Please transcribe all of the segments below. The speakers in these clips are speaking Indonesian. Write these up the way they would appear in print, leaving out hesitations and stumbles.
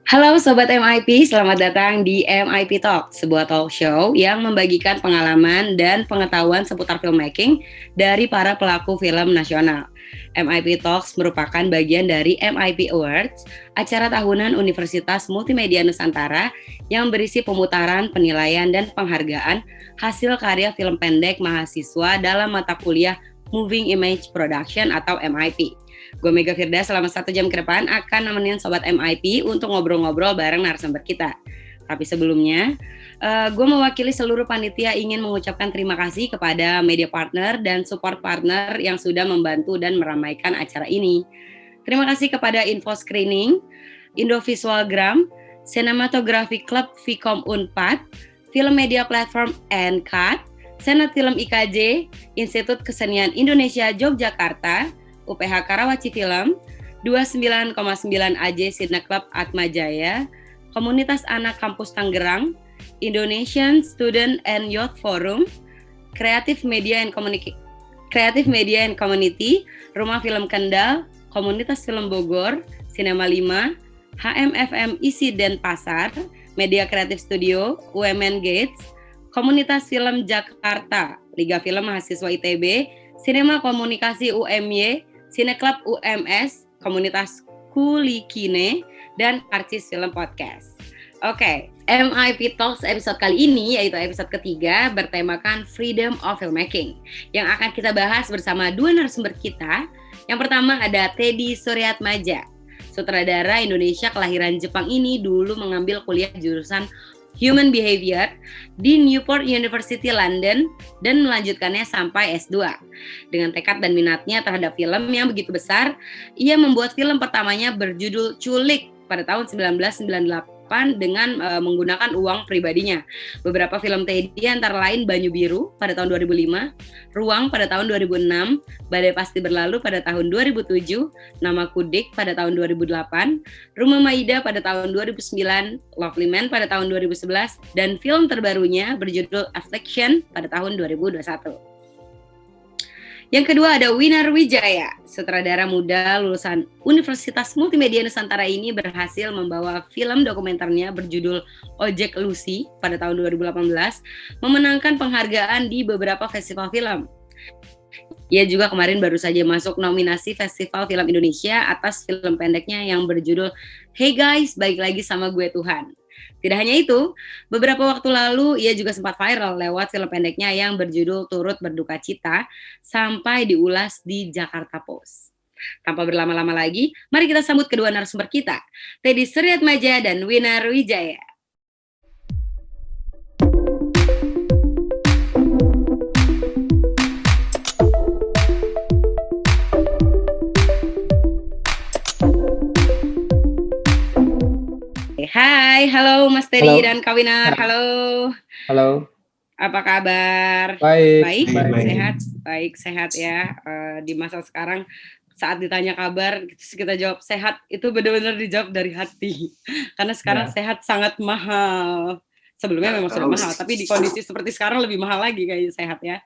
Halo Sobat MIP, selamat datang di MIP Talk, sebuah talk show yang membagikan pengalaman dan pengetahuan seputar filmmaking dari para pelaku film nasional. MIP Talks merupakan bagian dari MIP Awards, acara tahunan Universitas Multimedia Nusantara yang berisi pemutaran, penilaian, dan penghargaan hasil karya film pendek mahasiswa dalam mata kuliah Moving Image Production atau MIP. Gue Mega Firda selama 1 jam ke depan akan nemenin Sobat MIP untuk ngobrol-ngobrol bareng narasumber kita. Tapi sebelumnya, gue mewakili seluruh panitia ingin mengucapkan terima kasih kepada media partner dan support partner yang sudah membantu dan meramaikan acara ini. Terima kasih kepada Info Screening, Indovisualgram, Cinematography Club Vkom Unpad, Film Media Platform NCAT, Senat Film IKJ, Institut Kesenian Indonesia Yogyakarta, UPH Karawaci Film, 29,9 AJ Sidna Club Atmajaya, Komunitas Anak Kampus Tangerang, Indonesian Student and Youth Forum, Creative Media and Community, Rumah Film Kendal, Komunitas Film Bogor, Sinema 5, HMFM Isi Denpasar, Media Kreatif Studio, UMN Gates, Komunitas Film Jakarta, Liga Film Mahasiswa ITB, Sinema Komunikasi UMY, Cineklub UMS, Komunitas Kulikine, dan Karcis Film Podcast. Oke, MIP Talks episode kali ini, yaitu episode ketiga, bertemakan Freedom of Filmmaking, yang akan kita bahas bersama dua narasumber kita. Yang pertama ada Teddy Suryatmaja, sutradara Indonesia kelahiran Jepang ini dulu mengambil kuliah jurusan Human Behavior di Newport University London dan melanjutkannya sampai S2. Dengan tekad dan minatnya terhadap film yang begitu besar, ia membuat film pertamanya berjudul Culik pada tahun 1998 dengan menggunakan uang pribadinya. Beberapa film Teddy antara lain Banyu Biru pada tahun 2005, Ruang pada tahun 2006, Badai Pasti Berlalu pada tahun 2007, Nama Kudik pada tahun 2008, Rumah Maida pada tahun 2009, Lovely Man pada tahun 2011, dan film terbarunya berjudul Affliction pada tahun 2021. Yang kedua ada Winar Wijaya, sutradara muda lulusan Universitas Multimedia Nusantara ini berhasil membawa film dokumenternya berjudul Ojek Lucy pada tahun 2018, memenangkan penghargaan di beberapa festival film. Ia juga kemarin baru saja masuk nominasi Festival Film Indonesia atas film pendeknya yang berjudul Hey Guys, Balik Lagi Sama Gue Tuhan. Tidak hanya itu, beberapa waktu lalu ia juga sempat viral lewat film pendeknya yang berjudul Turut Berduka Cita sampai diulas di Jakarta Post. Tanpa berlama-lama lagi, mari kita sambut kedua narasumber kita, Teddy Suryatmaja dan Winar Wijaya. Hai, halo Mas Teddy dan Kak Winar, halo. Halo. Apa kabar? Baik. Sehat ya. Di masa sekarang saat ditanya kabar, kita jawab sehat, itu benar-benar dijawab dari hati. Karena sekarang sehat sangat mahal. Sebelumnya memang sudah mahal, tapi di kondisi seperti sekarang lebih mahal lagi kayaknya sehat ya.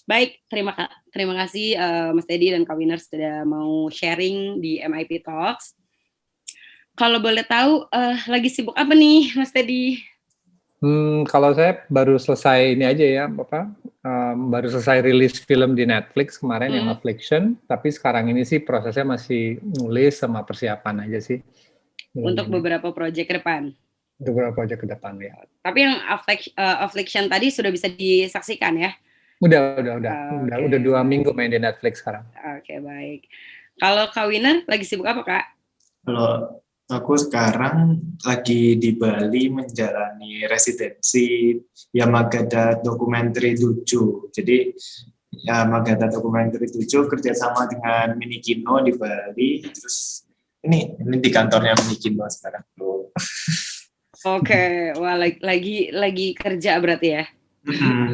Baik, terima kasih Mas Teddy dan Kak Winar sudah mau sharing di MIP Talks. Kalau boleh tahu, lagi sibuk apa nih, Mas Teddy? Kalau saya baru selesai ini aja ya, baru selesai rilis film di Netflix kemarin yang Affliction, tapi sekarang ini sih prosesnya masih nulis sama persiapan aja sih. Untuk beberapa proyek ke depan? Untuk beberapa proyek ke depan, ya. Tapi yang Affliction tadi sudah bisa disaksikan ya? Udah 2 minggu main di Netflix sekarang. Oke, baik. Kalau Kak Winar lagi sibuk apa, Kak? Kalau aku sekarang lagi di Bali menjalani residensi Yamagata Documentary 7. Jadi Yamagata Documentary 7 kerjasama dengan Minikino di Bali. Terus ini di kantornya Minikino sekarang. Oke, wah lagi kerja berarti ya?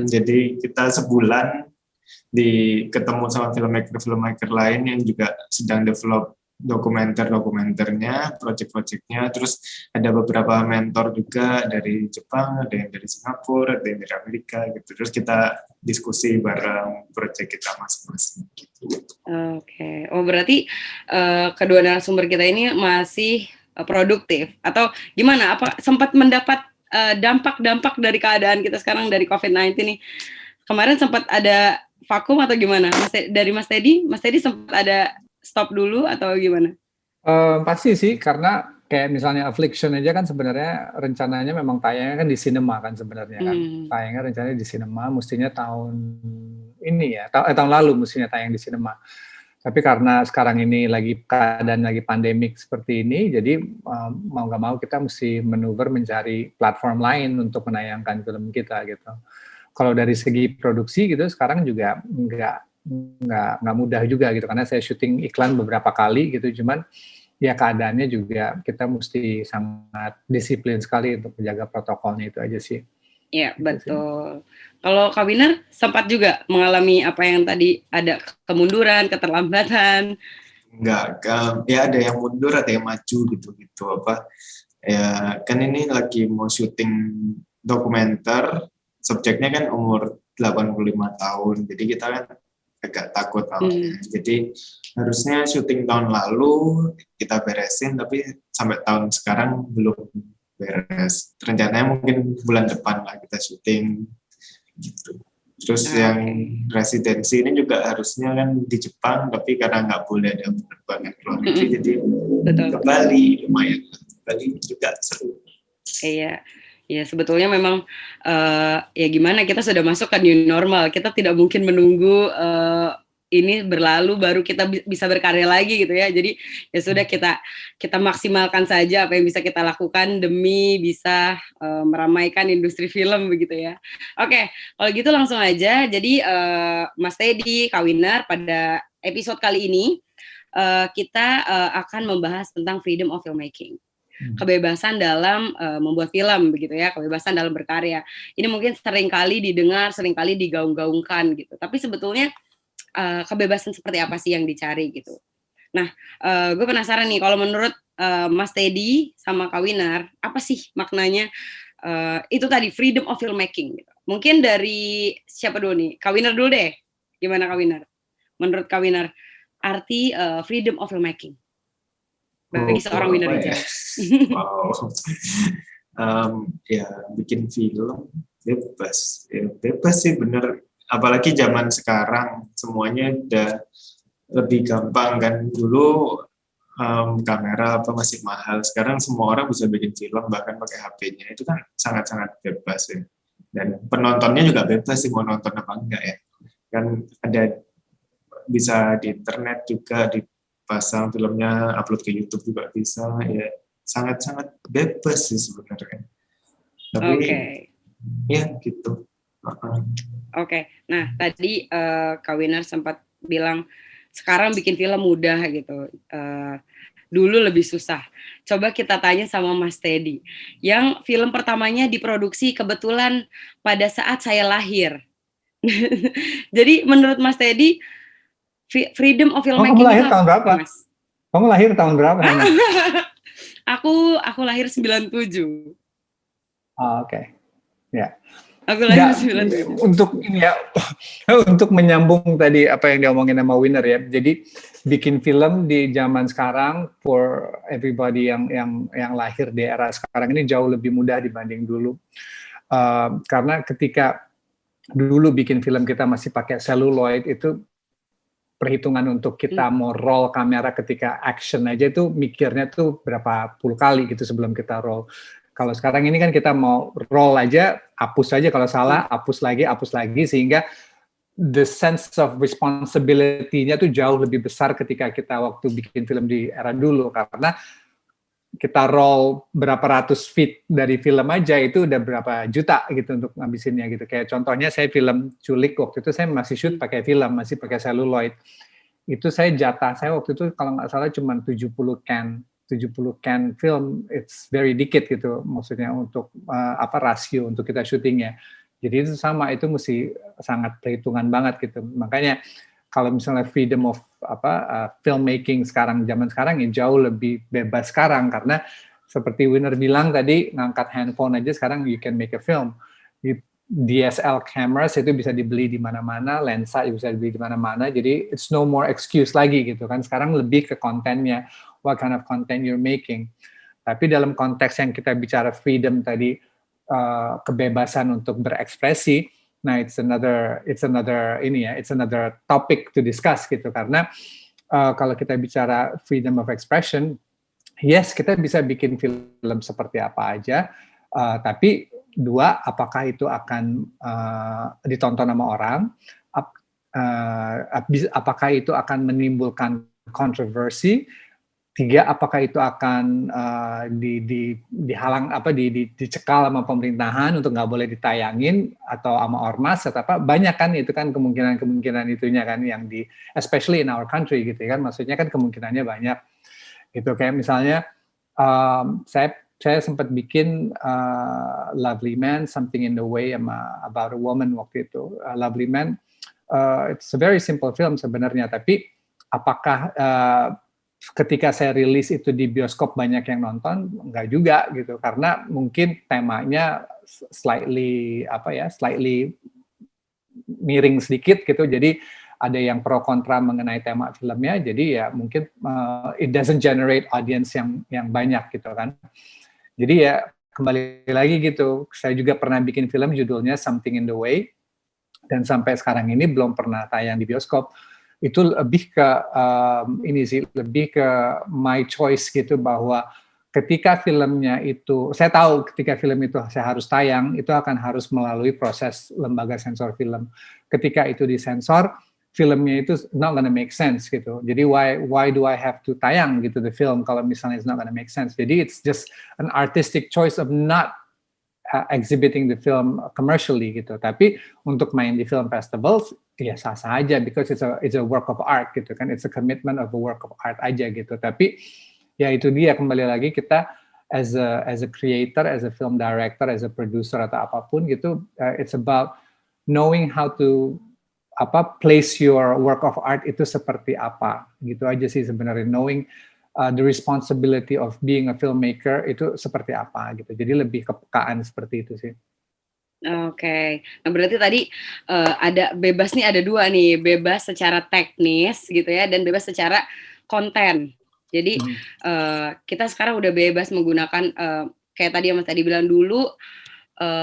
Jadi kita sebulan ketemu sama filmmaker lain yang juga sedang develop dokumenter-dokumenternya, project-projectnya, terus ada beberapa mentor juga dari Jepang, ada yang dari Singapura, ada yang dari Amerika gitu. Terus kita diskusi bareng project kita masing-masing gitu. Oke. Oh, berarti kedua narasumber kita ini masih produktif atau gimana? Apa sempat mendapat dampak-dampak dari keadaan kita sekarang dari COVID-19 nih? Kemarin sempat ada vakum atau gimana? Dari Mas Teddy sempat ada stop dulu atau gimana? Pasti sih, karena kayak misalnya Affliction aja kan sebenarnya rencananya memang tayangnya kan di sinema kan sebenarnya kan. Tayangnya rencananya di sinema, mestinya tahun ini ya, tahun lalu mestinya tayang di sinema. Tapi karena sekarang ini lagi keadaan lagi pandemik seperti ini, jadi mau nggak mau kita mesti manuver mencari platform lain untuk menayangkan film kita gitu. Kalau dari segi produksi gitu, sekarang juga nggak mudah juga gitu, karena saya syuting iklan beberapa kali gitu, cuman ya keadaannya juga kita mesti sangat disiplin sekali untuk menjaga protokolnya, itu aja sih. Iya, betul. Kalau Kak Winner sempat juga mengalami apa yang tadi ada kemunduran, keterlambatan? Enggak, ya ada yang mundur, ada yang maju gitu apa. Ya kan ini lagi mau syuting dokumenter, subjeknya kan umur 85 tahun. Jadi kita kan agak takut awalnya. Jadi harusnya syuting tahun lalu kita beresin, tapi sampai tahun sekarang belum beres. Rencananya mungkin bulan depan lah kita syuting gitu. Terus yang residensi ini juga harusnya kan di Jepang, tapi karena nggak boleh ada penerbangan ke luar negeri, jadi ke Bali lumayan. Bali juga seru. Iya. Ya sebetulnya memang ya gimana, kita sudah masuk ke new normal, kita tidak mungkin menunggu ini berlalu baru kita bisa berkarya lagi gitu ya. Jadi ya sudah, kita maksimalkan saja apa yang bisa kita lakukan demi bisa meramaikan industri film begitu ya. Oke, kalau gitu langsung aja. Jadi Mas Teddy, Kak Winner, pada episode kali ini kita akan membahas tentang freedom of filmmaking. Kebebasan dalam membuat film begitu ya, kebebasan dalam berkarya. Ini mungkin sering kali didengar, sering kali digaung-gaungkan gitu. Tapi sebetulnya kebebasan seperti apa sih yang dicari gitu. Nah, gue penasaran nih, kalau menurut Mas Teddy sama Kak Winner, apa sih maknanya itu tadi freedom of filmmaking gitu. Mungkin dari siapa dulu nih? Kak Winner dulu deh. Gimana Kak Winner? Menurut Kak Winner, arti freedom of filmmaking bagi seorang Winner aja. Wow. Ya bikin film bebas, ya, bebas sih bener. Apalagi zaman sekarang semuanya udah lebih gampang kan. Dulu kamera apa masih mahal, sekarang semua orang bisa bikin film bahkan pakai HP-nya. Itu kan sangat-sangat bebas ya. Dan penontonnya juga bebas sih mau nonton apa enggak ya. Kan ada bisa di internet juga, dipasang filmnya, upload ke YouTube juga bisa, ya sangat-sangat bebas sih sebenarnya. Tapi ya gitu. Oke. Nah tadi Kak Winner sempat bilang sekarang bikin film mudah gitu. Dulu lebih susah. Coba kita tanya sama Mas Teddy, yang film pertamanya diproduksi kebetulan pada saat saya lahir. Jadi menurut Mas Teddy, freedom of filmmaking itu lahir tahun berapa? Mas? Kamu lahir tahun berapa? Aku lahir 97. Oke. Ya. Aku lahir 97. Untuk ini ya, untuk menyambung tadi apa yang diomongin sama Winner ya. Jadi bikin film di zaman sekarang for everybody yang lahir di era sekarang ini jauh lebih mudah dibanding dulu. Karena ketika dulu bikin film kita masih pakai celluloid, itu perhitungan untuk kita mau roll kamera ketika action aja itu mikirnya tuh berapa puluh kali gitu sebelum kita roll. Kalau sekarang ini kan kita mau roll aja, hapus aja kalau salah, hapus lagi, sehingga the sense of responsibility-nya tuh jauh lebih besar ketika kita waktu bikin film di era dulu, karena kita roll berapa ratus feet dari film aja itu udah berapa juta gitu untuk ngabisinnya gitu. Kayak contohnya saya film Culik, waktu itu saya masih shoot pakai film, masih pakai celluloid. Itu saya waktu itu kalau nggak salah cuma 70 can film, it's very dikit gitu maksudnya untuk rasio untuk kita syutingnya. Jadi itu sama, itu mesti sangat perhitungan banget gitu. Makanya kalau misalnya freedom of filmmaking zaman sekarang ya jauh lebih bebas sekarang, karena seperti Winner bilang tadi, ngangkat handphone aja sekarang you can make a film. DSL cameras itu bisa dibeli di mana-mana, lensa bisa dibeli di mana-mana, jadi it's no more excuse lagi gitu kan. Sekarang lebih ke kontennya, what kind of content you're making. Tapi dalam konteks yang kita bicara freedom tadi, kebebasan untuk berekspresi, nah it's another topic to discuss gitu, karena kalau kita bicara freedom of expression, yes kita bisa bikin film seperti apa aja, tapi dua, apakah itu akan ditonton sama orang, apakah itu akan menimbulkan kontroversi, tiga, apakah itu akan dicekal sama pemerintahan untuk nggak boleh ditayangin atau sama ormas atau apa, banyak kan itu kan kemungkinan itunya kan yang especially in our country gitu kan, maksudnya kan kemungkinannya banyak gitu. Kayak misalnya saya sempat bikin Lovely Man, Something in the Way about a Woman waktu itu. Lovely Man, it's a very simple film sebenarnya, tapi apakah ketika saya rilis itu di bioskop banyak yang nonton? Enggak juga gitu, karena mungkin temanya slightly miring sedikit gitu, jadi ada yang pro kontra mengenai tema filmnya, jadi ya mungkin it doesn't generate audience yang banyak gitu kan. Jadi ya kembali lagi gitu, saya juga pernah bikin film judulnya Something in the Way, dan sampai sekarang ini belum pernah tayang di bioskop. Itu lebih ke lebih ke my choice gitu, bahwa ketika filmnya itu, saya tahu ketika film itu saya harus tayang, itu akan harus melalui proses lembaga sensor film. Ketika itu disensor, filmnya itu not gonna make sense gitu. Jadi why do I have to tayang gitu the film kalau misalnya it's not gonna make sense. Jadi it's just an artistic choice of not exhibiting the film commercially gitu. Tapi untuk main di film festivals ya sah-sah aja, because it's a work of art gitu kan. It's a commitment of a work of art aja gitu. Tapi ya itu dia, kembali lagi kita as a creator, as a film director, as a producer atau apapun gitu, it's about knowing how to place your work of art itu seperti apa gitu aja sih sebenarnya, knowing the responsibility of being a filmmaker itu seperti apa gitu. Jadi lebih kepekaan seperti itu sih. Oke, nah berarti tadi ada bebas nih, ada dua nih, bebas secara teknis gitu ya, dan bebas secara konten. Jadi kita sekarang udah bebas menggunakan kayak tadi yang Mas Teddy bilang dulu,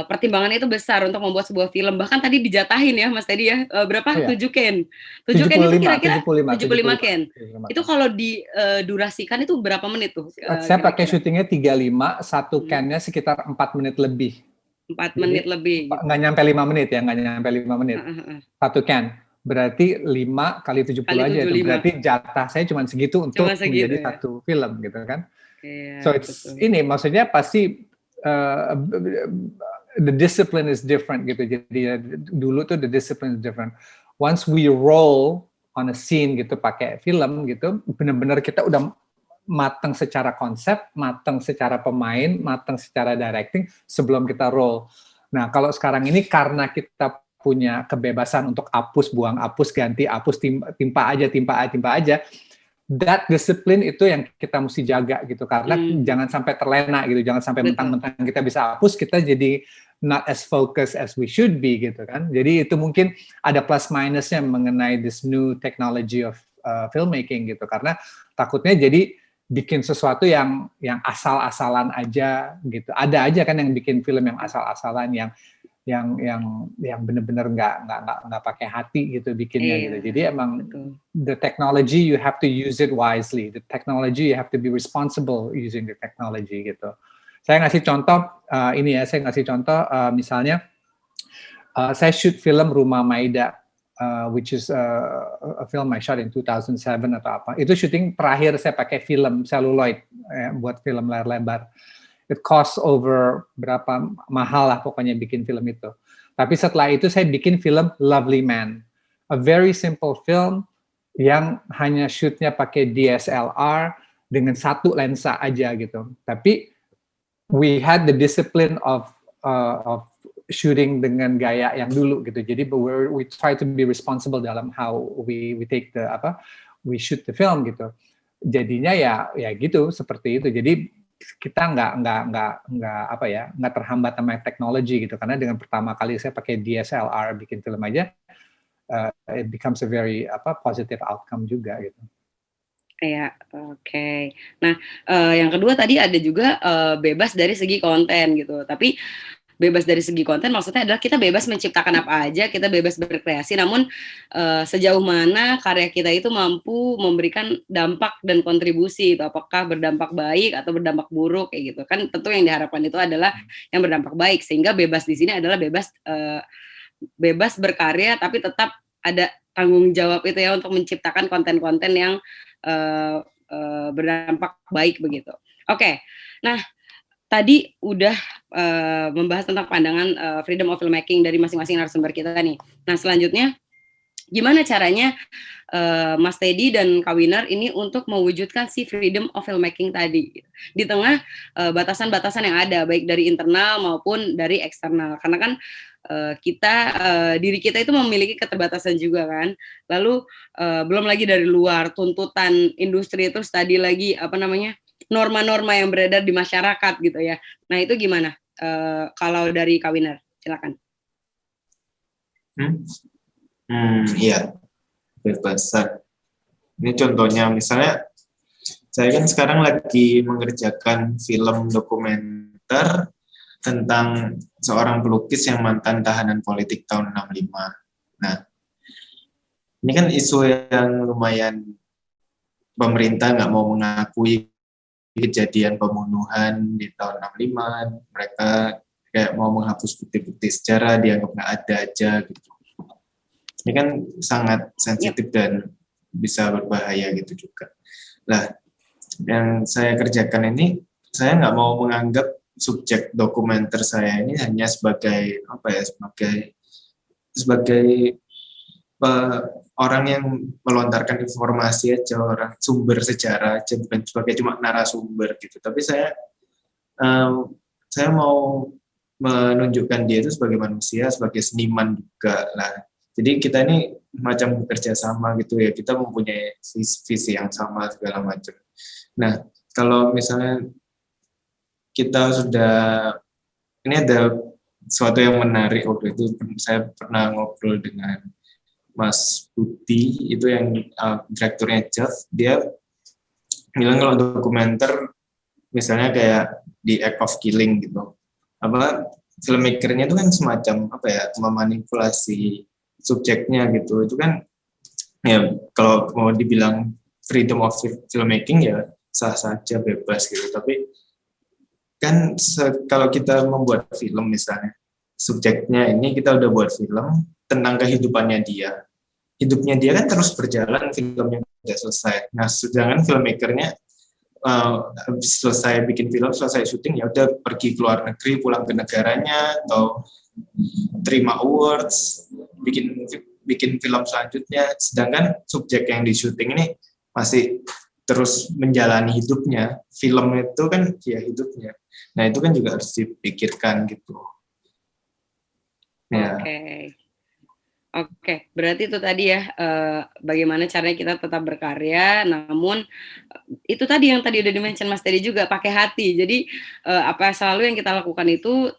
pertimbangannya itu besar untuk membuat sebuah film. Bahkan tadi dijatahin ya Mas Teddy ya, berapa? 7 ken. 7 ken itu kira-kira 75 ken. Itu kalau didurasikan itu berapa menit tuh? Saya pakai syutingnya 35, satu kennya sekitar 4 menit lebih. 4 menit lebih. Gitu. Nggak nyampe 5 menit ya, nggak nyampe 5 menit. Satu ken. Berarti 5 kali 70 aja. Itu berarti jatah saya cuma segitu untuk menjadi satu film gitu kan. Yeah, so it's ini maksudnya pasti the discipline is different gitu. Jadi dulu tuh the discipline is different. Once we roll on a scene gitu pakai film gitu, benar-benar kita udah matang secara konsep, matang secara pemain, matang secara directing sebelum kita roll. Nah, kalau sekarang ini karena kita punya kebebasan untuk hapus, buang, hapus, ganti, hapus, timpa aja. That discipline itu yang kita mesti jaga gitu, karena jangan sampai terlena gitu, jangan sampai mentang-mentang kita bisa hapus, kita jadi not as focused as we should be gitu kan. Jadi itu mungkin ada plus minusnya mengenai this new technology of filmmaking gitu, karena takutnya jadi bikin sesuatu yang asal-asalan aja gitu. Ada aja kan yang bikin film yang asal-asalan, yang benar-benar nggak pakai hati gitu bikinnya gitu. Jadi emang the technology you have to use it wisely. The technology you have to be responsible using the technology gitu. Saya ngasih contoh misalnya saya shoot film Rumah Maida, which is a film I shot in 2007 atau apa. Itu syuting terakhir saya pakai film celluloid buat film layar lebar. It cost over berapa mahal lah pokoknya bikin film itu. Tapi setelah itu saya bikin film Lovely Man, a very simple film yang hanya shootnya pakai DSLR dengan satu lensa aja gitu. Tapi we had the discipline of shooting dengan gaya yang dulu gitu. Jadi we try to be responsible dalam how we take we shoot the film gitu. Jadinya ya gitu seperti itu. Jadi kita nggak terhambat sama teknologi gitu, karena dengan pertama kali saya pakai DSLR bikin film aja, it becomes a very positive outcome juga gitu. Ya, oke. Nah, yang kedua tadi ada juga bebas dari segi konten gitu. Tapi bebas dari segi konten maksudnya adalah kita bebas menciptakan apa aja, kita bebas berkreasi, namun sejauh mana karya kita itu mampu memberikan dampak dan kontribusi itu, apakah berdampak baik atau berdampak buruk kayak gitu. Kan tentu yang diharapkan itu adalah yang berdampak baik, sehingga bebas di sini adalah bebas berkarya tapi tetap ada tanggung jawab itu ya untuk menciptakan konten-konten yang berdampak baik begitu. Oke. Nah, tadi udah membahas tentang pandangan freedom of filmmaking dari masing-masing narasumber kita nih. Nah, selanjutnya gimana caranya Mas Teddy dan Kak Winner ini untuk mewujudkan si freedom of filmmaking tadi di tengah batasan-batasan yang ada baik dari internal maupun dari eksternal, karena kan diri kita itu memiliki keterbatasan juga kan. Lalu belum lagi dari luar tuntutan industri, itu tadi lagi norma-norma yang beredar di masyarakat gitu ya. Nah, itu gimana? Kalau dari Kak Winner, silakan. Iya, bebasan. Ini contohnya, misalnya saya kan sekarang lagi mengerjakan film dokumenter tentang seorang pelukis yang mantan tahanan politik tahun 65. Nah, ini kan isu yang lumayan, pemerintah nggak mau mengakui kejadian pembunuhan di tahun 65, mereka kayak mau menghapus bukti-bukti sejarah, dianggap nggak ada aja gitu. Ini kan sangat sensitif dan bisa berbahaya gitu juga. Nah, yang saya kerjakan ini, saya nggak mau menganggap subjek dokumenter saya ini hanya sebagai sebagai orang yang melontarkan informasi aja, orang sumber sejarah aja, bukan sebagai cuma narasumber gitu. Tapi saya mau menunjukkan dia itu sebagai manusia, sebagai seniman juga lah. Jadi kita ini macam bekerja sama gitu ya, kita mempunyai visi yang sama segala macam. Nah, kalau misalnya kita sudah, ini ada sesuatu yang menarik waktu itu, saya pernah ngobrol dengan Mas Budi, itu yang direkturnya JAV, dia bilang kalau dokumenter misalnya kayak The Act of Killing gitu, filmmakernya itu kan semacam memanipulasi subjeknya gitu. Itu kan ya kalau mau dibilang freedom of filmmaking ya sah saja, bebas gitu. Tapi kan kalau kita membuat film misalnya, subjeknya ini kita udah buat film tentang kehidupannya dia. Hidupnya dia kan terus berjalan, filmnya udah selesai. Nah, sedangkan filmmakernya selesai bikin film, selesai syuting, ya udah pergi ke luar negeri, pulang ke negaranya, atau terima awards, bikin film selanjutnya. Sedangkan subjek yang di syuting ini masih terus menjalani hidupnya. Film itu kan ya hidupnya. Nah, itu kan juga harus dipikirkan gitu. Ya. Oke, berarti itu tadi ya, bagaimana caranya kita tetap berkarya, namun itu tadi yang tadi udah di-mention Mas Teddy juga, pakai hati. Jadi apa selalu yang kita lakukan itu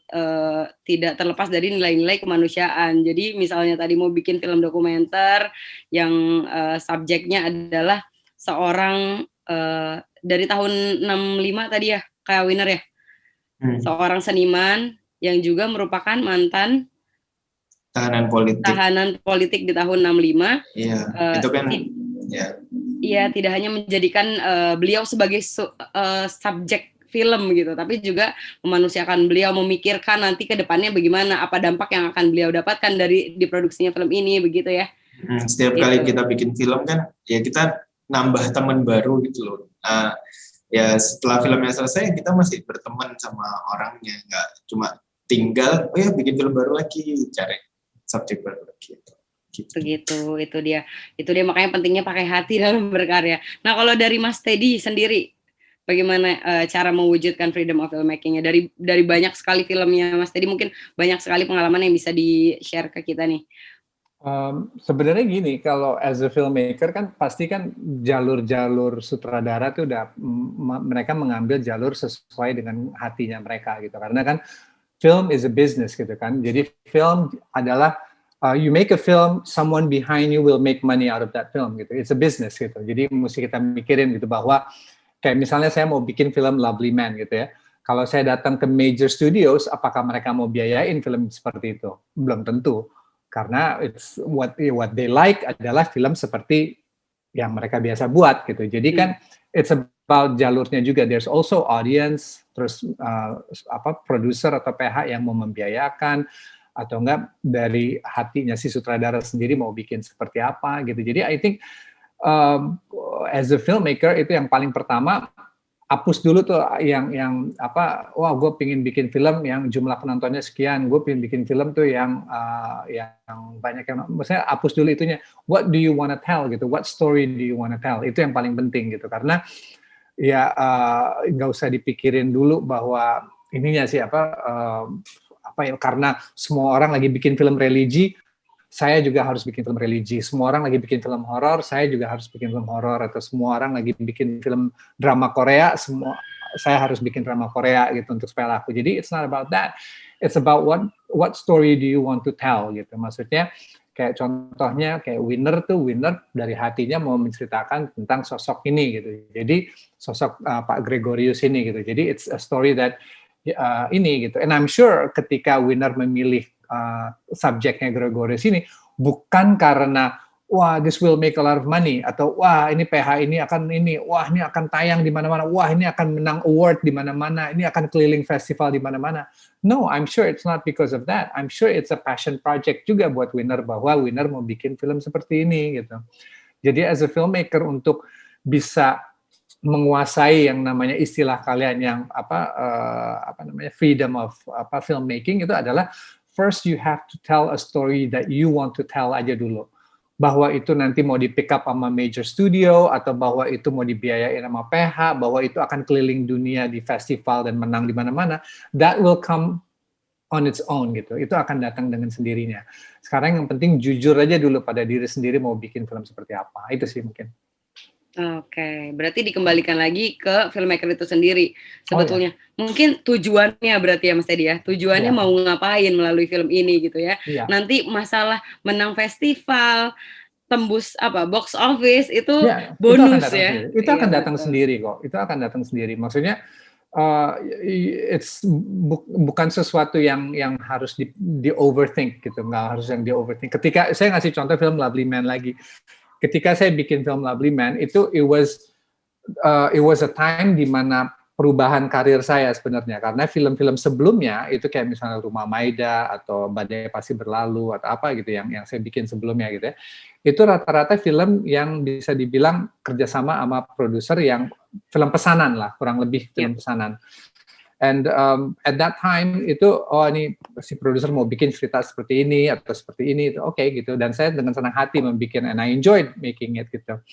tidak terlepas dari nilai-nilai kemanusiaan. Jadi misalnya tadi mau bikin film dokumenter yang subjeknya adalah seorang dari tahun 65 tadi ya, Kak Winner ya, seorang seniman yang juga merupakan mantan tahanan politik di tahun 65. Iya, itu kan ya. Iya, tidak hanya menjadikan beliau sebagai subjek film gitu, tapi juga memanusiakan beliau, memikirkan nanti ke depannya bagaimana, apa dampak yang akan beliau dapatkan dari diproduksinya film ini, begitu ya. Setiap kali kita bikin film kan, ya kita nambah teman baru gitu loh. Ya setelah filmnya selesai, kita masih berteman sama orangnya, nggak cuma tinggal, bikin film baru lagi, cari subjek baru lagi. Gitu. Itu dia makanya pentingnya pakai hati dalam berkarya. Nah, kalau dari Mas Teddy sendiri, bagaimana cara mewujudkan freedom of filmmaking-nya dari banyak sekali filmnya Mas Teddy, mungkin banyak sekali pengalaman yang bisa di-share ke kita nih. Sebenarnya gini, kalau as a filmmaker kan pasti kan jalur-jalur sutradara tuh udah mereka mengambil jalur sesuai dengan hatinya mereka gitu. Karena kan film is a business gitu kan. Jadi film adalah you make a film, someone behind you will make money out of that film gitu. It's a business gitu. Jadi mesti kita mikirin gitu bahwa kayak misalnya saya mau bikin film Lovely Man gitu ya. Kalau saya datang ke major studios, apakah mereka mau biayain film seperti itu? Belum tentu. Karena it's what they like adalah film seperti yang mereka biasa buat gitu. Jadi kan it's about jalurnya juga. There's also audience, terus produser atau PH yang mau membiayakan, atau enggak dari hatinya si sutradara sendiri mau bikin seperti apa gitu. Jadi I think as a filmmaker itu yang paling pertama, hapus dulu tuh yang wah gue pengen bikin film yang jumlah penontonnya sekian, gue pengen bikin film tuh yang banyak yang, maksudnya hapus dulu itunya, what do you wanna tell gitu, what story do you wanna tell, itu yang paling penting gitu, karena ya nggak usah dipikirin dulu bahwa ininya sih karena semua orang lagi bikin film religi, saya juga harus bikin film religi. Semua orang lagi bikin film horor, saya juga harus bikin film horor. Atau semua orang lagi bikin film drama Korea, saya harus bikin drama Korea gitu untuk supaya laku. Jadi it's not about that. It's about what story do you want to tell gitu. Maksudnya kayak contohnya kayak Winner dari hatinya mau menceritakan tentang sosok ini gitu. Jadi sosok Pak Gregorius ini gitu. Jadi it's a story that ini gitu. And I'm sure ketika Winner memilih subjeknya Gregorius ini bukan karena wah this will make a lot of money atau wah ini PH ini akan wah ini akan tayang di mana-mana, wah ini akan menang award di mana-mana, ini akan keliling festival di mana-mana. No, I'm sure it's not because of that. I'm sure it's a passion project juga buat Winner, bahwa Winner mau bikin film seperti ini gitu. Jadi as a filmmaker untuk bisa menguasai yang namanya istilah kalian yang freedom of filmmaking itu adalah first you have to tell a story that you want to tell aja dulu. Bahwa itu nanti mau di pick up sama major studio, atau bahwa itu mau dibiayain sama PH, bahwa itu akan keliling dunia di festival dan menang di mana-mana, that will come on its own gitu. Itu akan datang dengan sendirinya. Sekarang yang penting jujur aja dulu pada diri sendiri mau bikin film seperti apa. Itu sih mungkin. Oke, berarti dikembalikan lagi ke filmmaker itu sendiri sebetulnya. Mungkin tujuannya berarti ya Mas Teddy ya, tujuannya mau ngapain melalui film ini gitu ya. Nanti masalah menang festival, tembus box office itu bonus ya. Itu akan datang sendiri kok. Itu akan datang sendiri. Maksudnya it's bukan sesuatu yang harus di overthink gitu, nggak harus yang di overthink. Ketika saya ngasih contoh film Lovely Man lagi. Ketika saya bikin film Lovely Man itu it was a time di mana perubahan karir saya sebenarnya, karena film-film sebelumnya itu kayak misalnya Rumah Maida atau Badai Pasti Berlalu atau apa gitu yang saya bikin sebelumnya gitu ya, itu rata-rata film yang bisa dibilang kerjasama sama produser yang film pesanan lah, kurang lebih film pesanan. And at that time itu ini si produser mau bikin cerita seperti ini atau seperti ini, itu oke gitu, dan saya dengan senang hati membikin, and I enjoyed making it gitu.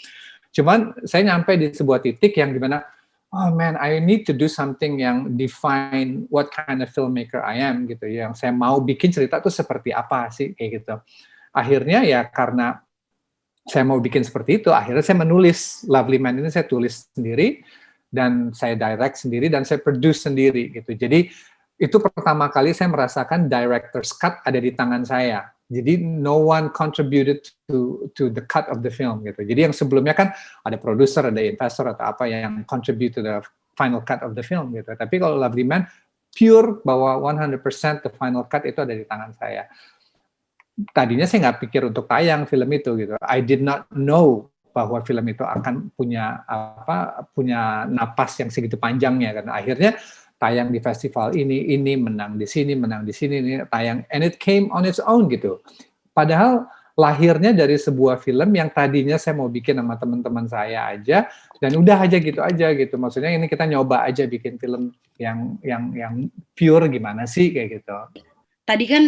Cuman saya nyampe di sebuah titik yang dimana oh man, I need to do something yang define what kind of filmmaker I am gitu, yang saya mau bikin cerita tuh seperti apa sih kayak gitu. Akhirnya ya karena saya mau bikin seperti itu, akhirnya saya menulis Lovely Man ini, saya tulis sendiri dan saya direct sendiri dan saya produce sendiri gitu. Jadi itu pertama kali saya merasakan director's cut ada di tangan saya. Jadi no one contributed to the cut of the film gitu. Jadi yang sebelumnya kan ada produser, ada investor atau apa yang contribute to the final cut of the film gitu. Tapi kalau Lovely Man pure bahwa 100% the final cut itu ada di tangan saya. Tadinya saya nggak pikir untuk tayang film itu gitu. I did not know bahwa film itu akan punya napas yang segitu panjangnya, karena akhirnya tayang di festival ini menang di sini ini tayang, and it came on its own gitu. Padahal lahirnya dari sebuah film yang tadinya saya mau bikin sama teman-teman saya aja, dan udah aja gitu. Maksudnya ini kita nyoba aja bikin film yang pure gimana sih kayak gitu. Tadi kan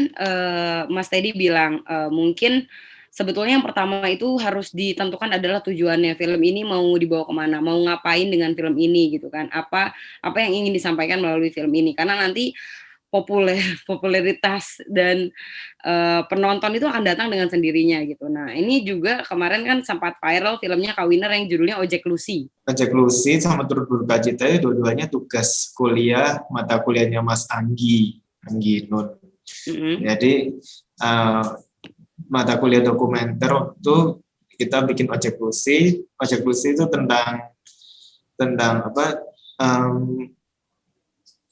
Mas Teddy bilang mungkin sebetulnya yang pertama itu harus ditentukan adalah tujuannya, film ini mau dibawa kemana, mau ngapain dengan film ini gitu kan, apa yang ingin disampaikan melalui film ini, karena nanti popularitas dan penonton itu akan datang dengan sendirinya gitu. Nah ini juga kemarin kan sempat viral filmnya Kak Winner yang judulnya Ojek Lucy. Ojek Lucy sama Turut Berduka-Cita itu dua-duanya tugas kuliah mata kuliahnya Mas Anggi Nun. Jadi mata kuliah dokumenter waktu kita bikin Ojek Lucy itu tentang apa,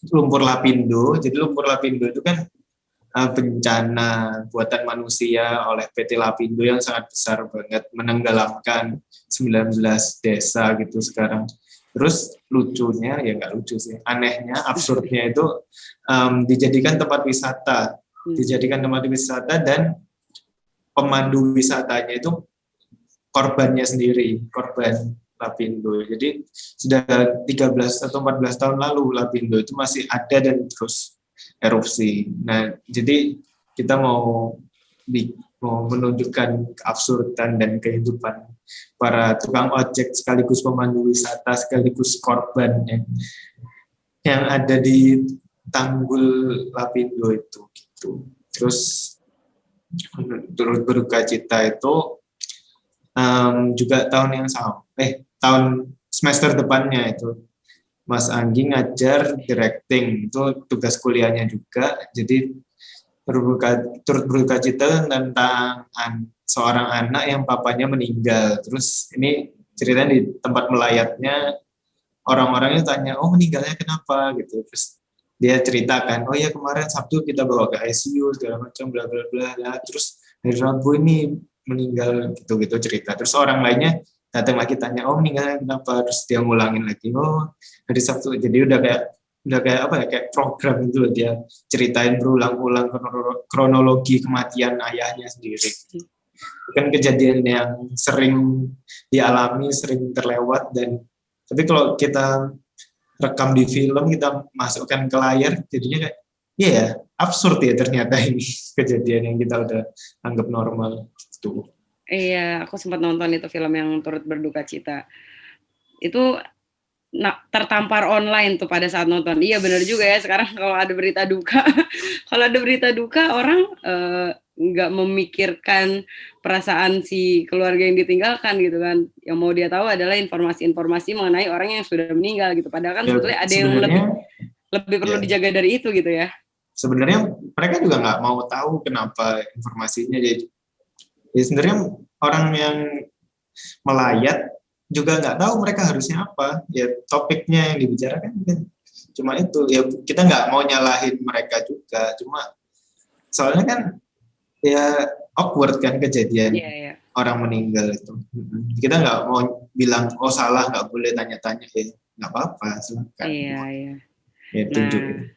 lumpur lapindo. Jadi lumpur lapindo itu kan bencana buatan manusia oleh PT Lapindo yang sangat besar banget, menenggelamkan 19 desa gitu sekarang. Terus lucunya, ya nggak lucu sih, anehnya, absurdnya itu dijadikan tempat wisata. Dan pemandu wisatanya itu korbannya sendiri, korban Lapindo. Jadi sudah 13 atau 14 tahun lalu Lapindo itu masih ada dan terus erupsi. Nah, jadi kita mau menunjukkan keabsurdan dan kehidupan para tukang ojek sekaligus pemandu wisata sekaligus korban yang ada di Tanggul Lapindo itu gitu. Terus Turut Berduka-Cita itu juga tahun yang sama, tahun semester depannya itu Mas Anggi ngajar directing, itu tugas kuliahnya juga. Jadi Turut Berduka-Cita tentang seorang anak yang papanya meninggal. Terus ini ceritanya di tempat melayatnya, orang-orangnya tanya, oh meninggalnya kenapa gitu. Terus dia ceritakan, oh ya kemarin Sabtu kita bawa ke ICU segala macam bla bla bla. Terus hari Rabu ini meninggal gitu cerita. Terus orang lainnya datang lagi tanya, oh meninggalnya kenapa? Terus dia ngulangin lagi, oh hari Sabtu. Jadi udah kayak apa ya, kayak program gitu loh, dia ceritain berulang-ulang kronologi kematian ayahnya sendiri. Kan kejadian yang sering dialami, sering terlewat, tapi kalau kita rekam di film, kita masukkan ke layar, jadinya kayak, ya absurd ya ternyata ini kejadian yang kita udah anggap normal. Gitu. Iya, aku sempat nonton itu film yang Turut Berduka-Cita. Itu tertampar online tuh pada saat nonton. Iya benar juga ya, sekarang kalau ada berita duka, orang nggak memikirkan perasaan si keluarga yang ditinggalkan gitu kan. Yang mau dia tahu adalah informasi-informasi mengenai orang yang sudah meninggal gitu. Padahal kan sebetulnya ada yang lebih perlu dijaga dari itu gitu ya. Sebenarnya mereka juga nggak mau tahu kenapa informasinya. Jadi sebenarnya orang yang melayat juga nggak tahu mereka harusnya apa. Ya topiknya yang dibicarakan kan cuma itu. Ya kita nggak mau nyalahin mereka juga. Cuma soalnya kan ya awkward kan kejadian orang meninggal itu. Kita nggak mau bilang oh salah, nggak boleh tanya-tanya, ya nggak apa-apa, silakan. Iya. Ya, tunjukin.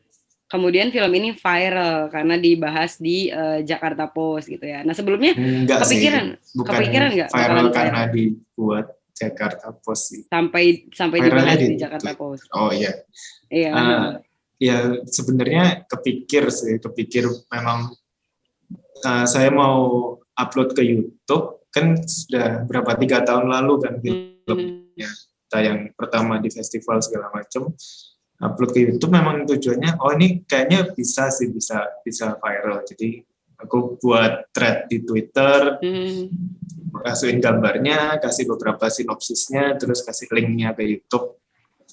Kemudian film ini viral karena dibahas di Jakarta Post gitu ya. Nah sebelumnya kepikiran nggak viral karena dibuat Jakarta Post sih. Sampai dibahas di Jakarta Post. Oh iya. Ya sebenarnya kepikir memang saya mau upload ke YouTube, kan sudah 3 tahun lalu kan filmnya tayang pertama di festival segala macam, upload ke YouTube memang tujuannya ini kayaknya bisa viral. Jadi aku buat thread di Twitter, kasihin gambarnya, kasih beberapa sinopsisnya, terus kasih linknya ke YouTube.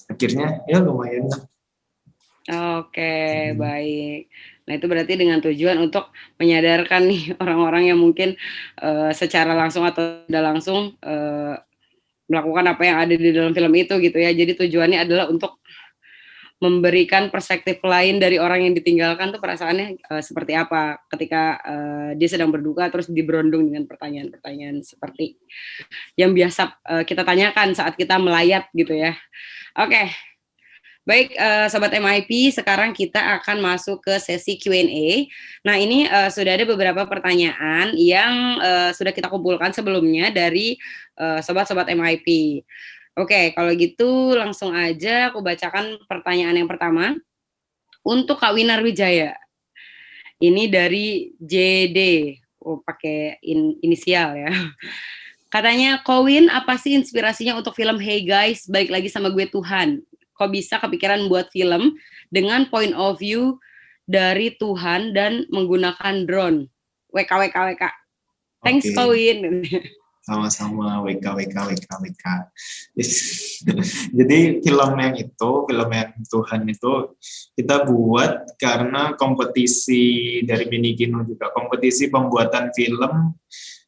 Akhirnya ya lumayan lah. Oke, baik. Nah itu berarti dengan tujuan untuk menyadarkan nih orang-orang yang mungkin secara langsung atau tidak langsung melakukan apa yang ada di dalam film itu gitu ya. Jadi tujuannya adalah untuk memberikan perspektif lain dari orang yang ditinggalkan tuh perasaannya seperti apa ketika dia sedang berduka terus diberondong dengan pertanyaan-pertanyaan seperti yang biasa kita tanyakan saat kita melayat gitu ya. Oke. Baik, Sobat MIP, sekarang kita akan masuk ke sesi Q&A. Nah, ini sudah ada beberapa pertanyaan yang sudah kita kumpulkan sebelumnya dari Sobat-Sobat MIP. Oke, kalau gitu langsung aja aku bacakan pertanyaan yang pertama. Untuk Kak Winar Wijaya. Ini dari JD. pakai inisial ya. Katanya, Kowin, apa sih inspirasinya untuk film Hey Guys, Balik Lagi Sama Gue Tuhan? Kok bisa kepikiran buat film dengan point of view dari Tuhan dan menggunakan drone? WK. Thanks, Oke. Kowin. Sama-sama WK. Jadi film yang Tuhan itu kita buat karena kompetisi dari Minikino juga, kompetisi pembuatan film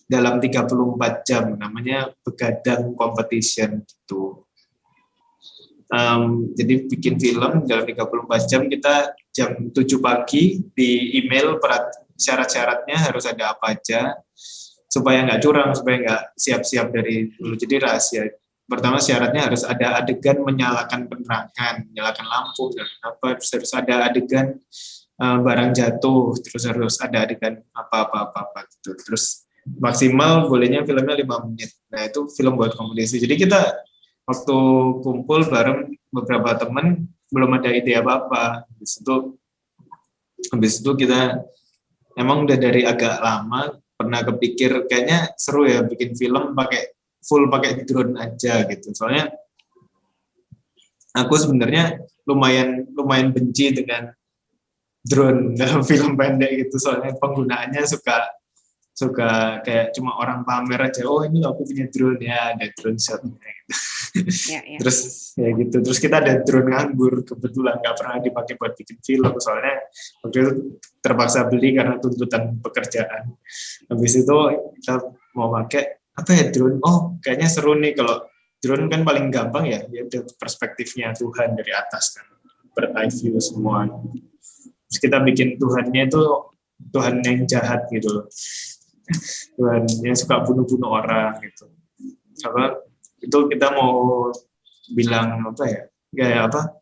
dalam 34 jam, namanya Begadang Competition gitu. Jadi bikin film dalam 34 jam, kita jam 7 pagi di email syarat-syaratnya harus ada apa aja, supaya nggak curang, supaya nggak siap-siap dari dulu. Jadi rahasia. Pertama syaratnya harus ada adegan menyalakan penerangan, menyalakan lampu, dan apa, harus ada adegan barang jatuh, terus harus ada adegan apa gitu. Terus maksimal bolehnya filmnya 5 menit. Nah itu film buat kompetisi. Jadi kita waktu kumpul bareng beberapa teman belum ada ide apa-apa. Habis itu kita emang udah dari agak lama pernah kepikir kayaknya seru ya bikin film pakai drone aja gitu. Soalnya aku sebenarnya lumayan benci dengan drone dalam film pendek gitu. Soalnya penggunaannya suka kayak cuma orang pamer aja, oh ini aku punya drone, ya ada drone shotnya gitu. Ya. Terus ya gitu, terus kita ada drone nganggur, kebetulan nggak pernah dipakai buat bikin film, soalnya waktu itu terpaksa beli karena tuntutan pekerjaan. Habis itu kita mau pakai apa ya, drone, oh kayaknya seru nih, kalau drone kan paling gampang ya ada perspektifnya Tuhan dari atas kan, bird eye view semua. Terus kita bikin Tuhannya itu Tuhan yang jahat gitu loh. Tuhan yang suka bunuh-bunuh orang gitu. Apa itu kita mau bilang apa ya? Kayak apa?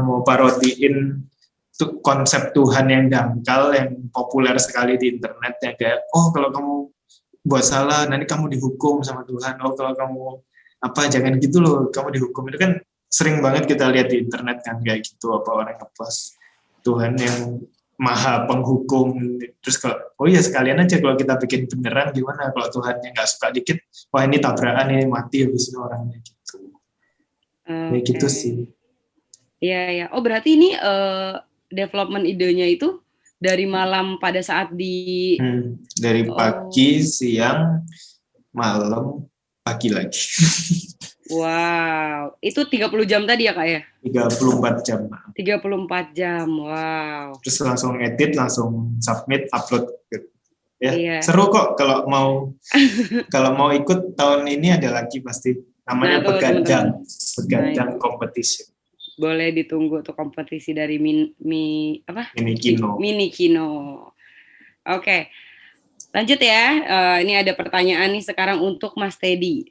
Mau parodiin konsep Tuhan yang dangkal, yang populer sekali di internet, yang kayak, oh kalau kamu buat salah nanti kamu dihukum sama Tuhan. Oh kalau kamu apa, jangan gitu loh, kamu dihukum. Itu kan sering banget kita lihat di internet kan, kayak gitu, apa orang ngepost Tuhan yang maha penghukum. Terus kalau, oh iya sekalian aja kalau kita bikin beneran gimana, kalau Tuhannya nggak suka dikit, wah ini tabrakan, ini mati habis itu orangnya gitu. Ya gitu sih. Iya. Oh berarti ini development idenya itu dari malam pada saat dari pagi, siang, malam, pagi lagi. Wow, itu 30 jam tadi ya Kak ya? 34 jam. 34 jam, wow. Terus langsung edit, langsung submit, upload. Ya, iya. Seru kok kalau mau ikut tahun ini ada lagi pasti. Namanya Begadang Competition. Boleh ditunggu tuh kompetisi dari Minikino. Oke. Lanjut ya. Ini ada pertanyaan nih sekarang untuk Mas Teddy.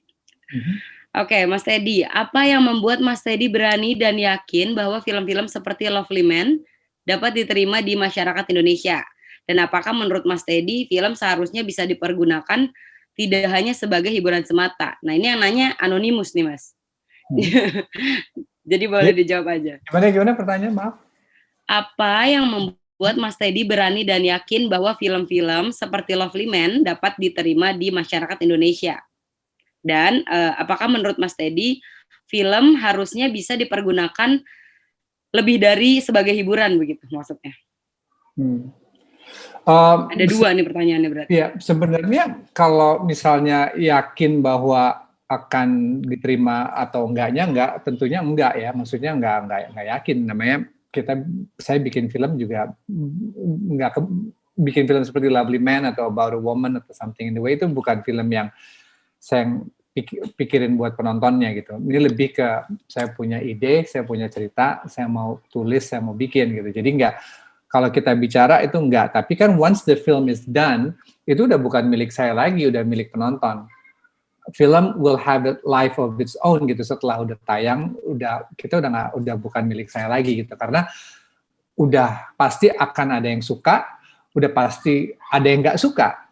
Oke, Mas Teddy, apa yang membuat Mas Teddy berani dan yakin bahwa film-film seperti Lovely Man dapat diterima di masyarakat Indonesia? Dan apakah menurut Mas Teddy film seharusnya bisa dipergunakan tidak hanya sebagai hiburan semata? Nah, ini yang nanya anonimus nih, Mas. Jadi boleh dijawab aja. Gimana pertanyaan, maaf? Apa yang membuat Mas Teddy berani dan yakin bahwa film-film seperti Lovely Man dapat diterima di masyarakat Indonesia? Dan apakah menurut Mas Teddy film harusnya bisa dipergunakan lebih dari sebagai hiburan begitu maksudnya? Ada dua nih pertanyaannya berarti. Ya, sebenarnya kalau misalnya yakin bahwa akan diterima atau enggak, tentunya enggak ya. Maksudnya enggak yakin. Namanya saya bikin film juga bikin film seperti Lovely Man atau About a Woman atau Something in the Way itu bukan film yang saya pikirin buat penontonnya gitu. Ini lebih ke saya punya ide, saya punya cerita, saya mau tulis, saya mau bikin gitu. Jadi kalau kita bicara itu enggak. Tapi kan once the film is done, itu udah bukan milik saya lagi, udah milik penonton. Film will have a life of its own gitu. Setelah udah tayang, kita udah bukan milik saya lagi gitu. Karena udah pasti akan ada yang suka, udah pasti ada yang nggak suka.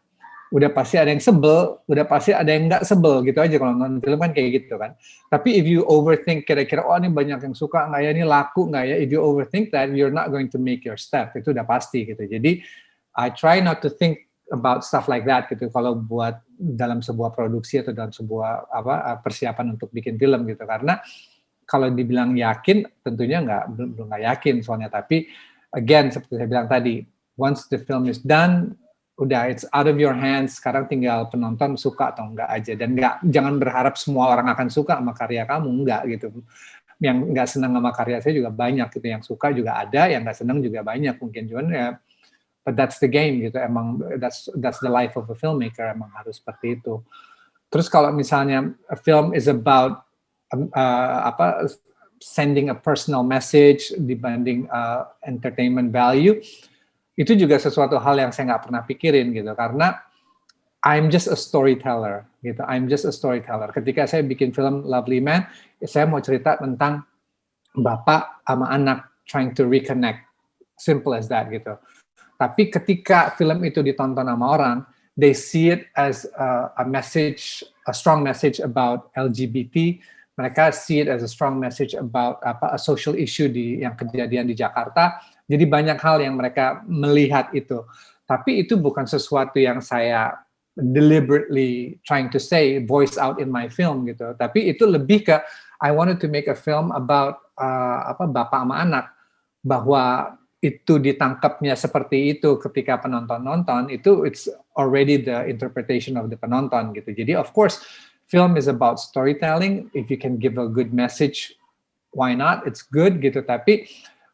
Udah pasti ada yang sebel, udah pasti ada yang nggak sebel, gitu aja kalau nonton film kan kayak gitu kan. Tapi if you overthink, kira-kira, oh ini banyak yang suka nggak ya, ini laku nggak ya, if you overthink that, you're not going to make your step, itu udah pasti gitu. Jadi, I try not to think about stuff like that gitu. Kalau buat dalam sebuah produksi atau dalam sebuah persiapan untuk bikin film gitu. Karena kalau dibilang yakin, tentunya belum nggak yakin soalnya. Tapi again seperti saya bilang tadi, once the film is done, udah it's out of your hands. Sekarang tinggal penonton suka atau enggak aja. Dan jangan berharap semua orang akan suka sama karya kamu, enggak gitu. Yang nggak senang sama karya saya juga banyak gitu. Yang suka juga ada, yang nggak senang juga banyak mungkin. Cuman ya, but that's the game gitu. Emang that's the life of a filmmaker. Emang harus seperti itu. Terus kalau misalnya a film is about sending a personal message dibanding entertainment value, itu juga sesuatu hal yang saya nggak pernah pikirin gitu. Karena I'm just a storyteller gitu. I'm just a storyteller. Ketika saya bikin film Lovely Man, saya mau cerita tentang bapak sama anak trying to reconnect. Simple as that gitu. Tapi ketika film itu ditonton sama orang, they see it as a message, a strong message about LGBT. Mereka see it as a strong message about a social issue yang kejadian di Jakarta. Jadi banyak hal yang mereka melihat itu. Tapi itu bukan sesuatu yang saya deliberately trying to say, voice out in my film gitu. Tapi itu lebih ke I wanted to make a film about bapak sama anak, bahwa itu ditangkapnya seperti itu ketika penonton nonton, itu it's already the interpretation of the penonton gitu. Jadi of course film is about storytelling. If you can give a good message, why not? It's good gitu. Tapi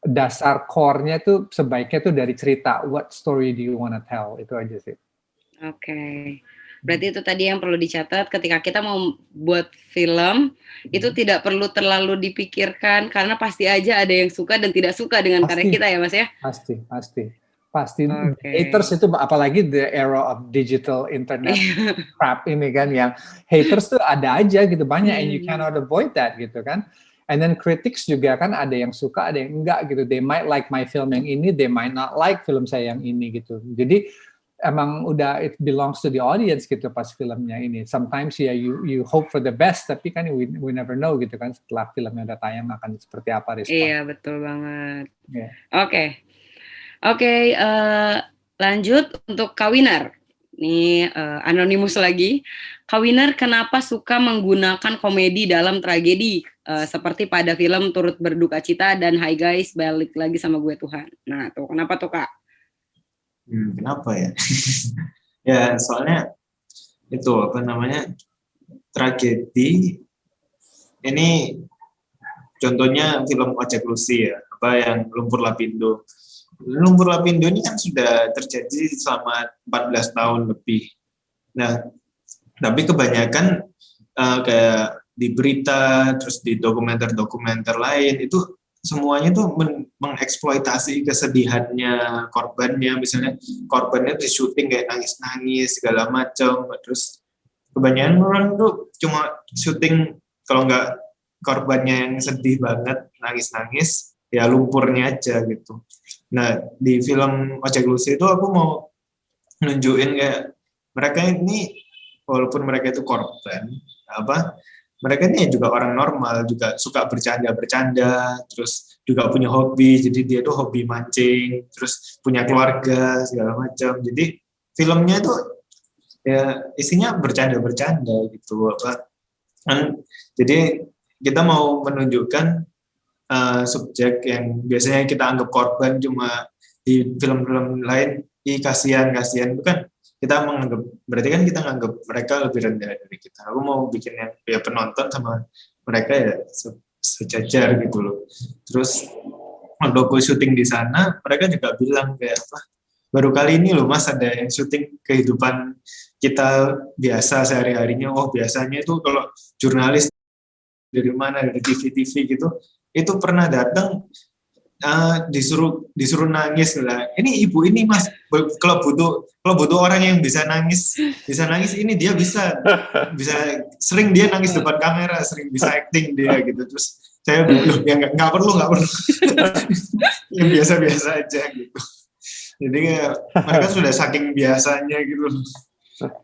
dasar core-nya tuh sebaiknya tuh dari cerita. What story do you want to tell? Itu aja sih. Oke. Berarti itu tadi yang perlu dicatat ketika kita mau buat film, itu tidak perlu terlalu dipikirkan karena pasti aja ada yang suka dan tidak suka dengan karya kita ya Mas ya? Pasti. Okay. Haters itu apalagi the era of digital internet crap ini kan, yang haters tuh ada aja gitu, banyak, and you cannot avoid that gitu kan. And then critics juga kan ada yang suka, ada yang enggak gitu. They might like my film yang ini, they might not like film saya yang ini gitu. Jadi emang udah it belongs to the audience gitu pas filmnya ini. Sometimes ya you hope for the best, tapi kan we never know gitu kan setelah filmnya udah tayang akan seperti apa respon. Iya betul banget. Yeah. Oke, lanjut untuk Kak Winar. Ini anonimus lagi. Kak Winar kenapa suka menggunakan komedi dalam tragedi seperti pada film Turut Berduka Cita dan Hai Guys Balik Lagi Sama Gue Tuhan. Nah tuh kenapa tuh Kak? Kenapa ya? Ya soalnya itu tragedi ini contohnya film Ojek Lucy ya, yang Lumpur Lapindo. Lumpur Lapindo ini kan sudah terjadi selama 14 tahun lebih. Nah, tapi kebanyakan kayak di berita, terus di dokumenter-dokumenter lain itu semuanya tuh mengeksploitasi kesedihannya korbannya. Misalnya korbannya di syuting kayak nangis-nangis segala macam, terus kebanyakan orang tuh cuma syuting kalau nggak korbannya yang sedih banget nangis-nangis, ya lumpurnya aja gitu. Nah di film Ojek Lucy itu aku mau nunjukin kayak mereka ini walaupun mereka itu korban, mereka ini juga orang normal, juga suka bercanda-bercanda, terus juga punya hobi, jadi dia tuh hobi mancing, terus punya keluarga segala macam. Jadi filmnya itu ya isinya bercanda-bercanda gitu Jadi kita mau menunjukkan subjek yang biasanya kita anggap korban, cuma di film-film lain kasihan itu kan kita menganggap, berarti kan kita menganggap mereka lebih rendah dari kita. Aku mau bikin yang ya penonton sama mereka ya sejajar gitu loh. Terus waktu aku syuting di sana, mereka juga bilang kayak baru kali ini loh Mas ada yang syuting kehidupan kita biasa sehari-harinya. Oh biasanya itu kalau jurnalis dari mana, dari TV gitu, itu pernah datang disuruh nangis lah. Ini ibu ini Mas, kalau butuh orang yang bisa nangis ini dia bisa sering dia nangis depan kamera, sering bisa acting dia gitu. Terus saya bilang ya nggak perlu yang biasa aja gitu. Jadi mereka sudah saking biasanya gitu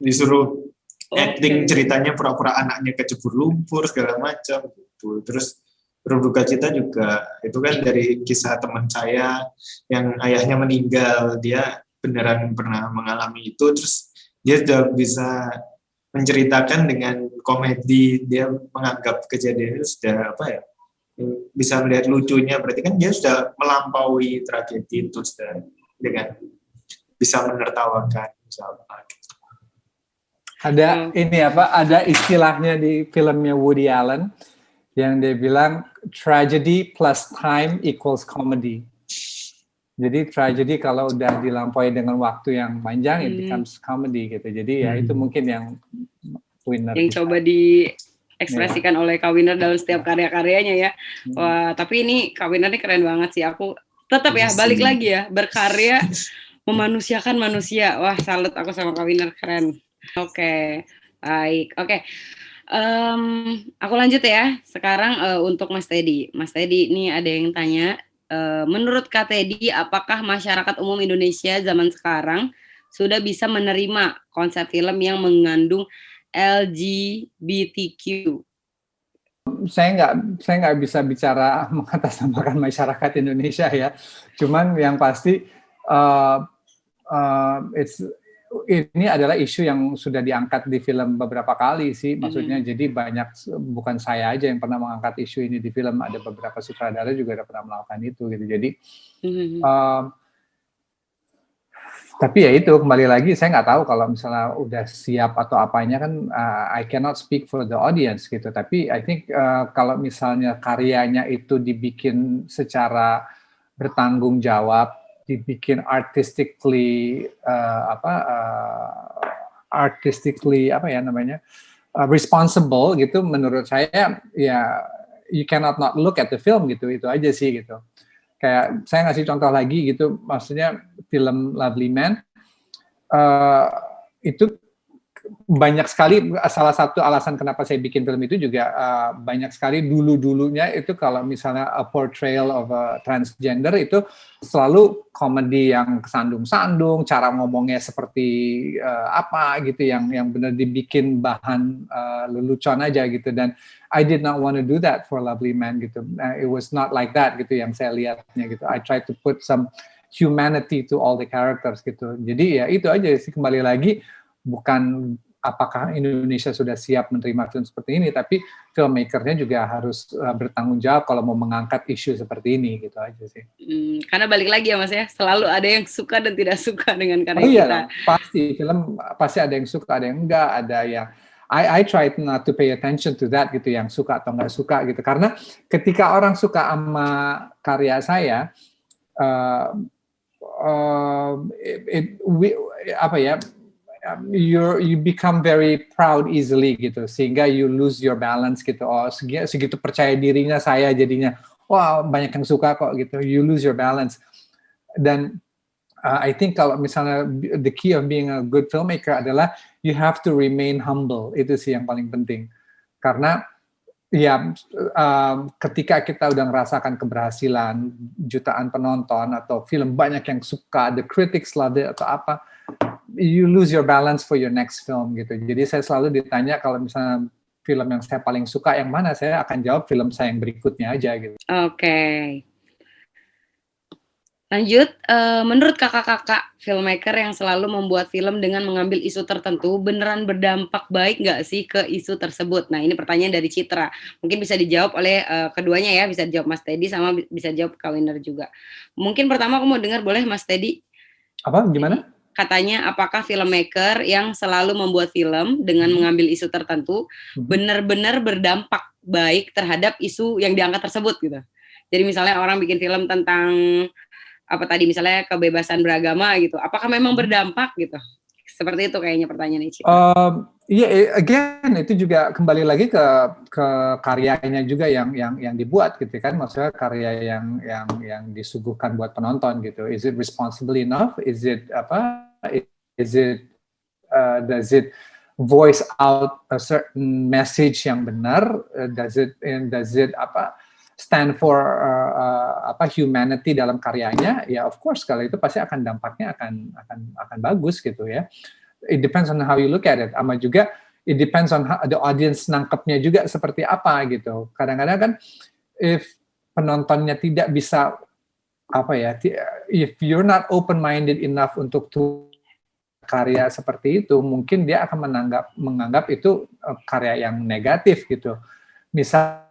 disuruh acting ceritanya pura-pura anaknya kecebur lumpur segala macam gitu. Terus Berduka Cita juga itu kan dari kisah teman saya yang ayahnya meninggal. Dia beneran pernah mengalami itu, terus dia sudah bisa menceritakan dengan komedi, dia menganggap kejadian itu sudah apa ya, bisa melihat lucunya, berarti kan dia sudah melampaui tragedi itu sudah dengan bisa menertawakan misalnya. Ada ini ada istilahnya di filmnya Woody Allen yang dia bilang tragedy plus time equals comedy. Jadi tragedy kalau udah dilampaui dengan waktu yang panjang, it becomes comedy gitu. Jadi ya itu mungkin yang winner. Yang coba diekspresikan oleh Kak Winner dalam setiap karya-karyanya ya. Wah, tapi ini Kak Winner ini keren banget sih. Aku tetap ya balik lagi ya, berkarya memanusiakan manusia. Wah, salut aku sama Kak Winner, keren. Oke, baik. Oke. Aku lanjut ya. Sekarang untuk Mas Teddy. Mas Teddy, ini ada yang tanya, menurut Kak Teddy, apakah masyarakat umum Indonesia zaman sekarang sudah bisa menerima konsep film yang mengandung LGBTQ? Saya nggak bisa bicara mengatasnamakan masyarakat Indonesia ya. Cuman yang pasti ini adalah isu yang sudah diangkat di film beberapa kali sih. Maksudnya jadi banyak, bukan saya aja yang pernah mengangkat isu ini di film, ada beberapa sutradara juga udah pernah melakukan itu gitu. Jadi tapi ya itu kembali lagi saya nggak tahu kalau misalnya udah siap atau apanya kan, I cannot speak for the audience gitu. Tapi I think kalau misalnya karyanya itu dibikin secara bertanggung jawab, dibikin artistically responsible gitu, menurut saya ya you cannot not look at the film gitu, itu aja sih gitu. Kayak saya ngasih contoh lagi gitu, maksudnya film Lovely Man itu banyak sekali, salah satu alasan kenapa saya bikin film itu juga banyak sekali dulunya itu kalau misalnya a portrayal of a transgender itu selalu komedi yang kesandung-sandung, cara ngomongnya seperti apa gitu, yang benar dibikin bahan lelucon aja gitu. Dan I did not want to do that for Lovely Man gitu. It was not like that gitu yang saya lihatnya gitu. I tried to put some humanity to all the characters gitu. Jadi ya itu aja sih, kembali lagi bukan apakah Indonesia sudah siap menerima film seperti ini, tapi filmmaker-nya juga harus bertanggung jawab kalau mau mengangkat isu seperti ini, gitu aja sih. Karena balik lagi ya Mas ya, selalu ada yang suka dan tidak suka dengan karya kita. Iya, pasti film pasti ada yang suka, ada yang enggak, ada yang I try not to pay attention to that gitu, yang suka atau enggak suka gitu. Karena ketika orang suka sama karya saya, you become very proud easily gitu, sehingga you lose your balance gitu. Oh, segitu percaya dirinya saya jadinya, wah banyak yang suka kok gitu, you lose your balance. Dan I think kalau misalnya the key of being a good filmmaker adalah you have to remain humble, itu sih yang paling penting. Karena ya ketika kita udah ngerasakan keberhasilan, jutaan penonton atau film banyak yang suka, the critics love it atau apa, you lose your balance for your next film gitu. Jadi saya selalu ditanya kalau misalnya film yang saya paling suka yang mana, saya akan jawab film saya yang berikutnya aja gitu. Oke. Lanjut, menurut kakak-kakak filmmaker yang selalu membuat film dengan mengambil isu tertentu, beneran berdampak baik nggak sih ke isu tersebut? Nah, ini pertanyaan dari Citra. Mungkin bisa dijawab oleh keduanya ya, bisa dijawab Mas Teddy sama bisa jawab Kak Winner juga. Mungkin pertama aku mau dengar, boleh Mas Teddy? Apa? Gimana? Katanya, apakah filmmaker yang selalu membuat film dengan mengambil isu tertentu benar-benar berdampak baik terhadap isu yang diangkat tersebut gitu? Jadi misalnya orang bikin film tentang apa tadi, misalnya kebebasan beragama gitu, apakah memang berdampak gitu? Seperti itu kayaknya pertanyaan Ici. Iya, again itu juga kembali lagi ke karyanya juga yang dibuat gitu kan, maksudnya karya yang disuguhkan buat penonton gitu. Is it responsible enough? Is it does it voice out a certain message yang benar? Does it stand for humanity dalam karyanya? Ya of course, kalau itu pasti akan dampaknya akan bagus gitu ya. It depends on how you look at it. Sama juga it depends on how the audience nangkepnya juga seperti apa gitu. Kadang-kadang kan if penontonnya tidak bisa if you're not open-minded enough untuk karya seperti itu, mungkin dia akan menganggap itu karya yang negatif gitu. Misal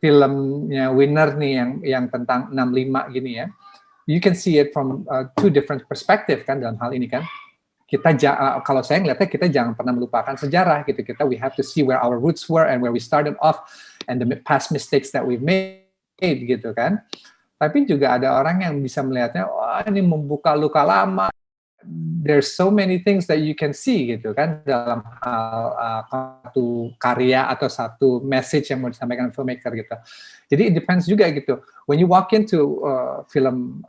filmnya Winner nih yang tentang 65 gini ya, you can see it from two different perspective kan dalam hal ini kan. Kalau saya ngeliatnya kita jangan pernah melupakan sejarah gitu. We have to see where our roots were and where we started off and the past mistakes that we've made gitu kan. Tapi juga ada orang yang bisa melihatnya, wah ini membuka luka lama. There's so many things that you can see gitu kan dalam hal satu karya atau satu message yang mau disampaikan filmmaker gitu. Jadi it depends juga gitu. When you walk into film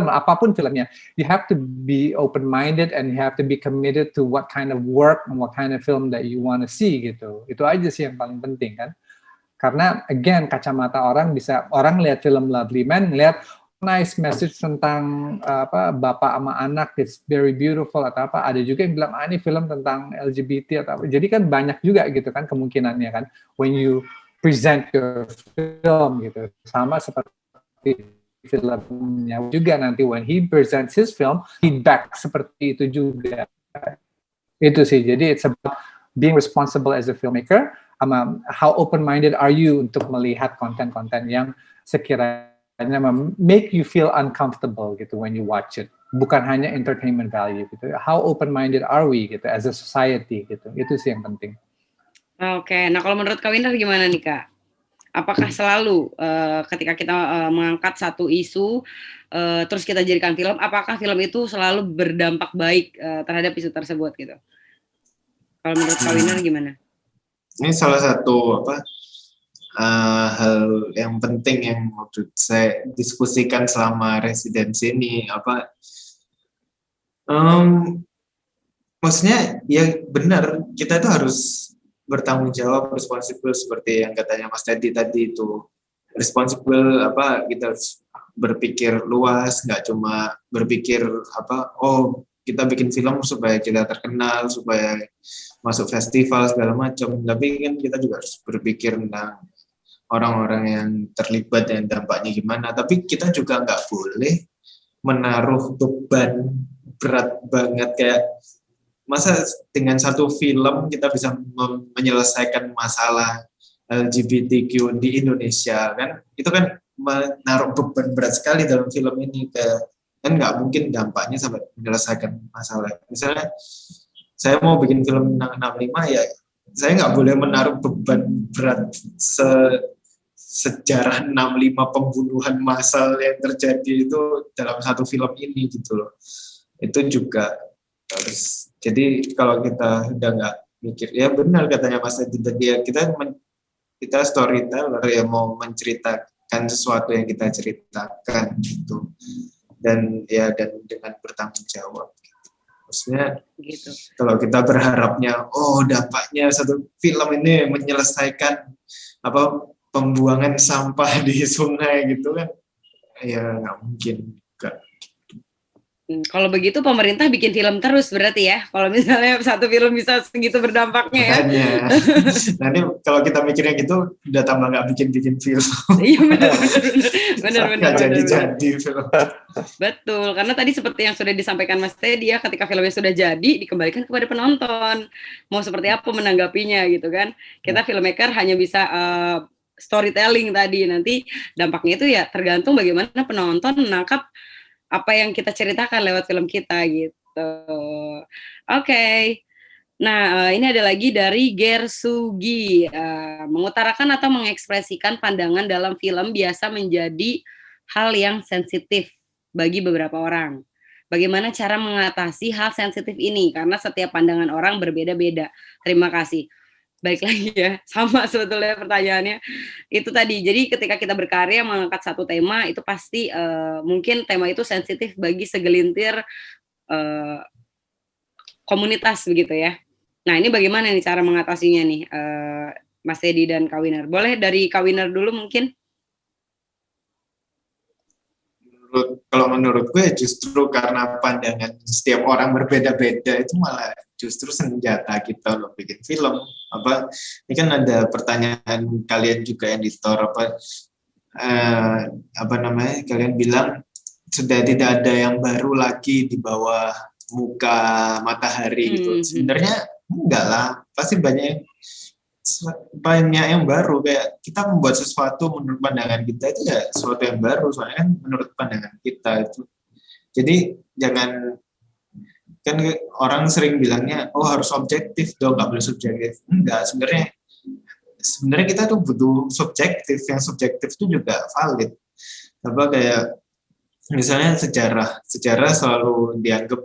apapun filmnya, you have to be open-minded and you have to be committed to what kind of work and what kind of film that you want to see gitu. Itu aja sih yang paling penting kan. Karena again kacamata orang lihat film Lovely Man, lihat nice message tentang bapak sama anak, it's very beautiful atau apa. Ada juga yang bilang ini film tentang LGBT atau apa. Jadi kan banyak juga gitu kan kemungkinannya kan. When you present your film gitu, sama seperti filmnya juga nanti when he presents his film, feedback seperti itu juga. Itu sih. Jadi it's about being responsible as a filmmaker. How open-minded are you untuk melihat konten-konten yang sekiranya make you feel uncomfortable gitu when you watch it, bukan hanya entertainment value gitu. How open-minded are we gitu as a society gitu. Itu sih yang penting. Oke, nah kalau menurut Kak Winner gimana nih Kak? Apakah selalu ketika kita mengangkat satu isu terus kita jadikan film, apakah film itu selalu berdampak baik terhadap isu tersebut gitu? Kalau menurut Kak Winner gimana? Ini salah satu hal yang penting yang waktu saya diskusikan selama residensi ini maksudnya ya benar kita itu harus bertanggung jawab, responsible seperti yang katanya Mas Teddy tadi itu responsible kita harus berpikir luas, nggak cuma berpikir kita bikin film supaya kita terkenal, supaya masuk festival segala macam, tapi kan kita juga harus berpikir tentang orang-orang yang terlibat dan dampaknya gimana. Tapi kita juga nggak boleh menaruh beban berat banget kayak masa dengan satu film kita bisa menyelesaikan masalah LGBTQ di Indonesia kan, itu kan menaruh beban berat sekali dalam film ini kan nggak mungkin dampaknya sampai menyelesaikan masalah. Misalnya saya mau bikin film tentang 65 ya saya nggak boleh menaruh beban berat sejarah 65 pembunuhan massal yang terjadi itu dalam satu film ini gitu loh. Itu juga harus. Jadi kalau kita udah nggak mikir, ya benar katanya Mas Edi tadi ya, kita storyteller ya mau menceritakan sesuatu yang kita ceritakan gitu. Dan dengan bertanggung jawab. Maksudnya gitu. Kalau kita berharapnya dampaknya satu film ini menyelesaikan pembuangan sampah di sungai gitu kan ya nggak mungkin juga. Kalau begitu pemerintah bikin film terus berarti ya kalau misalnya satu film bisa segitu berdampaknya. Makanya nanti kalau kita mikirnya gitu udah tambah nggak bikin film. Iya benar jadi film. Betul, karena tadi seperti yang sudah disampaikan Mas Teddy ya, ketika filmnya sudah jadi dikembalikan kepada penonton mau seperti apa menanggapinya gitu kan. Kita filmmaker hanya bisa storytelling tadi, nanti dampaknya itu ya tergantung bagaimana penonton menangkap apa yang kita ceritakan lewat film kita gitu. Oke. Nah, ini ada lagi dari Gersugi. Mengutarakan atau mengekspresikan pandangan dalam film biasa menjadi hal yang sensitif bagi beberapa orang. Bagaimana cara mengatasi hal sensitif ini? Karena setiap pandangan orang berbeda-beda. Terima kasih. Baik lagi ya, sama sebetulnya pertanyaannya. Itu tadi, jadi ketika kita berkarya mengangkat satu tema, itu pasti mungkin tema itu sensitif bagi segelintir komunitas begitu ya. Nah ini bagaimana nih cara mengatasinya nih, Mas Teddy dan Kak Winner? Boleh dari Kak Winner dulu mungkin? Kalau menurut gue justru karena pandangan setiap orang berbeda-beda itu malah justru senjata kita loh bikin film. Ini kan ada pertanyaan kalian juga editor kalian bilang sudah tidak ada yang baru lagi di bawah muka matahari gitu. Sebenarnya enggak lah, pasti banyak yang baru. Kayak kita membuat sesuatu menurut pandangan kita itu ya sesuatu yang baru, soalnya kan menurut pandangan kita itu. Jadi jangan, kan orang sering bilangnya, oh harus objektif dong, nggak boleh subjektif. Enggak, sebenarnya kita tuh butuh subjektif, yang subjektif itu juga valid. Apa kayak misalnya sejarah selalu dianggap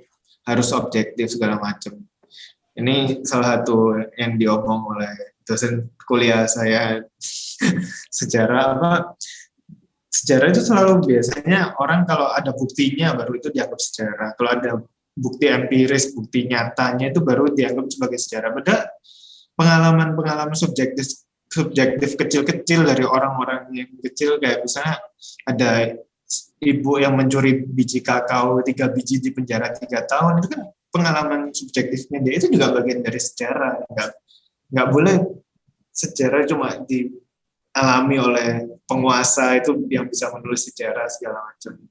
harus objektif segala macam. Ini salah satu yang diomong oleh dosen kuliah saya sejarah itu selalu biasanya orang kalau ada buktinya baru itu dianggap sejarah. Kalau ada bukti empiris, bukti nyatanya itu baru dianggap sebagai sejarah. Padahal pengalaman subjektif kecil-kecil dari orang-orang yang kecil, kayak misalnya ada ibu yang mencuri biji kakao 3 biji di penjara 3 tahun, itu kan pengalaman subjektifnya dia, itu juga bagian dari sejarah. Nggak boleh sejarah cuma dialami oleh penguasa itu yang bisa menulis sejarah segala macam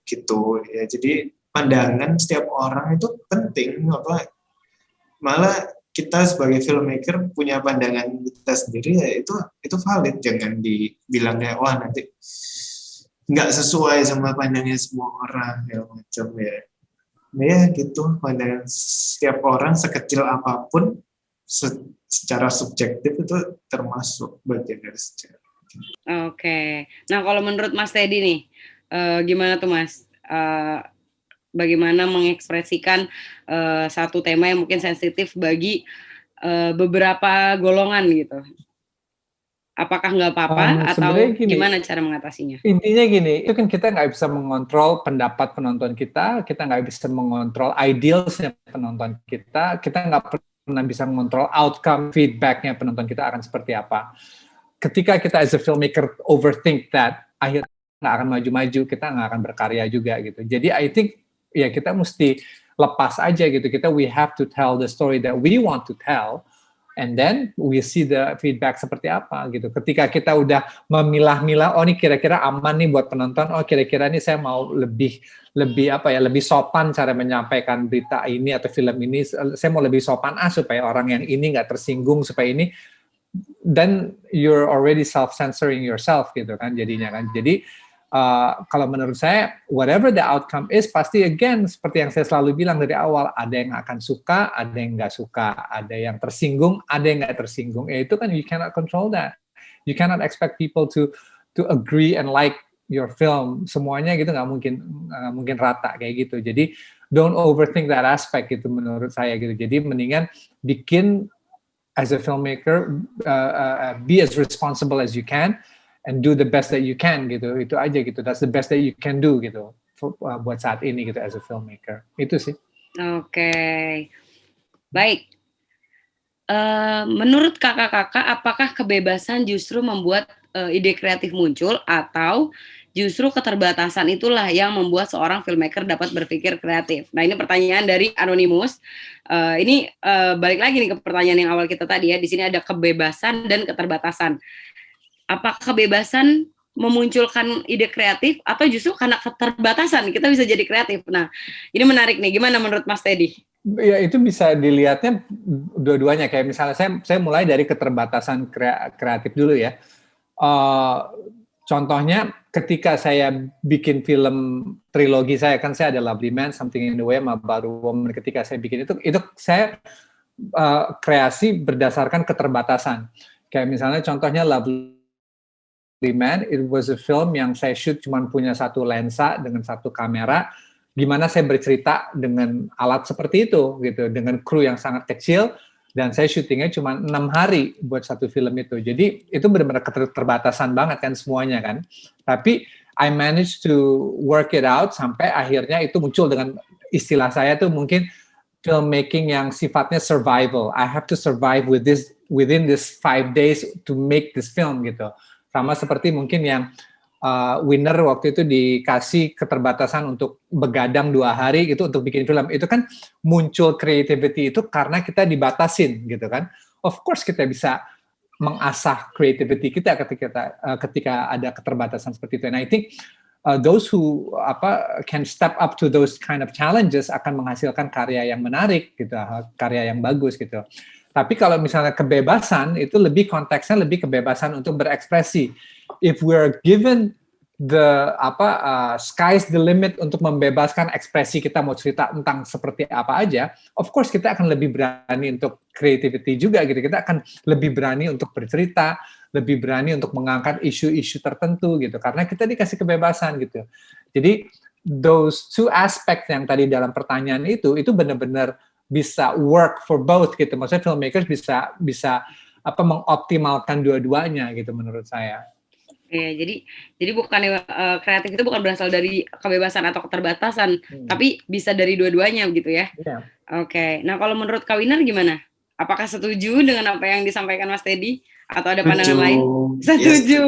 gitu ya. Jadi pandangan setiap orang itu penting. Malah kita sebagai filmmaker punya pandangan kita sendiri, ya itu valid. Jangan dibilangnya wah nanti nggak sesuai sama pandangan semua orang ya macam ya gitu. Pandangan setiap orang sekecil apapun secara subjektif itu termasuk bagian dari sejarah. Oke. Nah kalau menurut Mas Teddy nih, gimana tuh Mas? Bagaimana mengekspresikan satu tema yang mungkin sensitif bagi beberapa golongan gitu? Apakah nggak apa-apa atau gimana cara mengatasinya? Intinya gini, itu kan kita nggak bisa mengontrol pendapat penonton kita nggak bisa mengontrol idealsnya penonton kita nggak pernah bisa mengontrol outcome feedbacknya penonton kita akan seperti apa. Ketika kita as a filmmaker overthink that, akhirnya nggak akan maju-maju, kita nggak akan berkarya juga gitu. Jadi I think ya kita mesti lepas aja gitu. We have to tell the story that we want to tell. And then we see the feedback seperti apa gitu. Ketika kita udah memilah-milah, oh ini kira-kira aman nih buat penonton, oh kira-kira ini saya mau lebih sopan cara menyampaikan berita ini atau film ini, saya mau lebih sopan supaya orang yang ini nggak tersinggung, supaya ini, then you're already self-censoring yourself gitu kan jadinya kan. Jadi kalau menurut saya, whatever the outcome is, pasti again, seperti yang saya selalu bilang dari awal, ada yang akan suka, ada yang nggak suka, ada yang tersinggung, ada yang nggak tersinggung. Itu kan you cannot control that. You cannot expect people to agree and like your film. Semuanya gitu nggak mungkin rata kayak gitu. Jadi don't overthink that aspect gitu menurut saya gitu. Jadi mendingan bikin as a filmmaker, be as responsible as you can. And do the best that you can gitu, itu aja gitu. That's the best that you can do gitu buat saat ini gitu as a filmmaker. Itu sih. Oke. Baik. Menurut kakak-kakak, apakah kebebasan justru membuat ide kreatif muncul atau justru keterbatasan itulah yang membuat seorang filmmaker dapat berpikir kreatif? Nah ini pertanyaan dari Anonymous. Ini balik lagi nih ke pertanyaan yang awal kita tadi ya. Di sini ada kebebasan dan keterbatasan. Apakah kebebasan memunculkan ide kreatif atau justru karena keterbatasan kita bisa jadi kreatif? Nah, ini menarik nih. Gimana menurut Mas Teddy? Ya itu bisa dilihatnya dua-duanya. Kayak misalnya saya mulai dari keterbatasan kreatif dulu ya. Contohnya ketika saya bikin film trilogi saya ada Lovely Man, Something in the Way, sama About a Woman. Ketika saya bikin itu saya kreasi berdasarkan keterbatasan. Kayak misalnya contohnya Lovely Man, it was a film yang saya shoot cuma punya satu lensa dengan satu kamera. Gimana saya bercerita dengan alat seperti itu, gitu, dengan kru yang sangat kecil, dan saya syutingnya cuma 6 hari buat satu film itu. Jadi itu benar-benar keterbatasan banget kan semuanya kan. Tapi I managed to work it out sampai akhirnya itu muncul dengan istilah saya tuh mungkin filmmaking yang sifatnya survival. I have to survive within this 5 days to make this film gitu. Sama seperti mungkin yang Winner waktu itu dikasih keterbatasan untuk begadang 2 hari gitu untuk bikin film. Itu kan muncul creativity itu karena kita dibatasin gitu kan. Of course kita bisa mengasah creativity kita ketika ada keterbatasan seperti itu. And I think those who can step up to those kind of challenges akan menghasilkan karya yang menarik gitu, karya yang bagus gitu. Tapi kalau misalnya kebebasan itu konteksnya lebih kebebasan untuk berekspresi. If we're given the sky's the limit untuk membebaskan ekspresi, kita mau cerita tentang seperti apa aja, of course kita akan lebih berani untuk creativity juga gitu. Kita akan lebih berani untuk bercerita, lebih berani untuk mengangkat isu-isu tertentu gitu, karena kita dikasih kebebasan gitu. Jadi those two aspects yang tadi dalam pertanyaan itu benar-benar bisa work for both gitu. Maksudnya filmmakers bisa mengoptimalkan dua-duanya gitu menurut saya. Jadi bukan kreatif itu bukan berasal dari kebebasan atau keterbatasan, tapi bisa dari dua-duanya gitu ya. Yeah. Oke. Nah, kalau menurut Kak Winner gimana? Apakah setuju dengan apa yang disampaikan Mas Teddy atau ada pandangan lain? Setuju.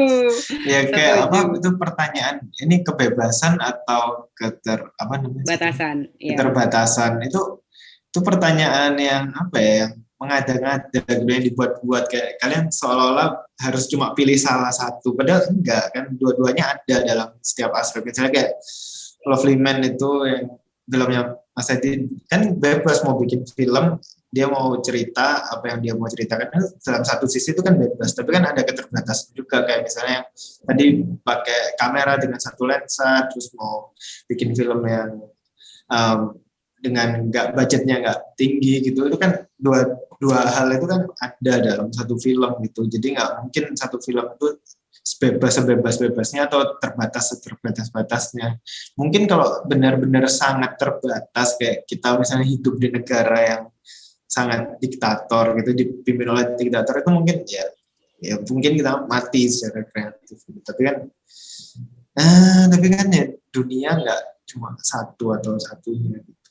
Ya kayak apa itu pertanyaan, ini kebebasan atau batasan? Keterbatasan itu pertanyaan yang yang mengada-ngada, yang dibuat-buat, kayak kalian seolah-olah harus cuma pilih salah satu, padahal enggak kan, dua-duanya ada dalam setiap aspek. Misalnya kayak Lovely Man itu yang filmnya Mas Edi kan bebas mau bikin film, dia mau cerita apa yang dia mau ceritakan, dalam satu sisi itu kan bebas, tapi kan ada keterbatasan juga, kayak misalnya tadi pakai kamera dengan satu lensa, terus mau bikin film yang dengan budgetnya nggak tinggi gitu, itu kan dua hal itu kan ada dalam satu film gitu. Jadi nggak mungkin satu film itu sebebas-bebasnya atau terbatas-batasnya. Mungkin kalau benar-benar sangat terbatas, kayak kita misalnya hidup di negara yang sangat diktator gitu, dipimpin oleh diktator, itu mungkin ya mungkin kita mati secara kreatif gitu. Tapi kan ya dunia nggak cuma satu atau satunya gitu.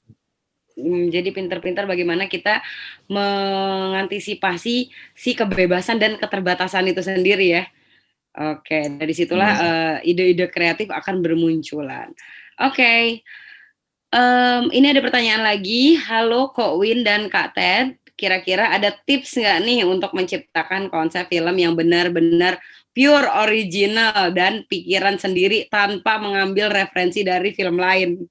Jadi pintar-pintar bagaimana kita mengantisipasi si kebebasan dan keterbatasan itu sendiri ya. Oke, dari situlah ide-ide kreatif akan bermunculan. Oke. Ini ada pertanyaan lagi. Halo Kak Win dan Kak Ted, kira-kira ada tips nggak nih untuk menciptakan konsep film yang benar-benar pure original dan pikiran sendiri tanpa mengambil referensi dari film lain?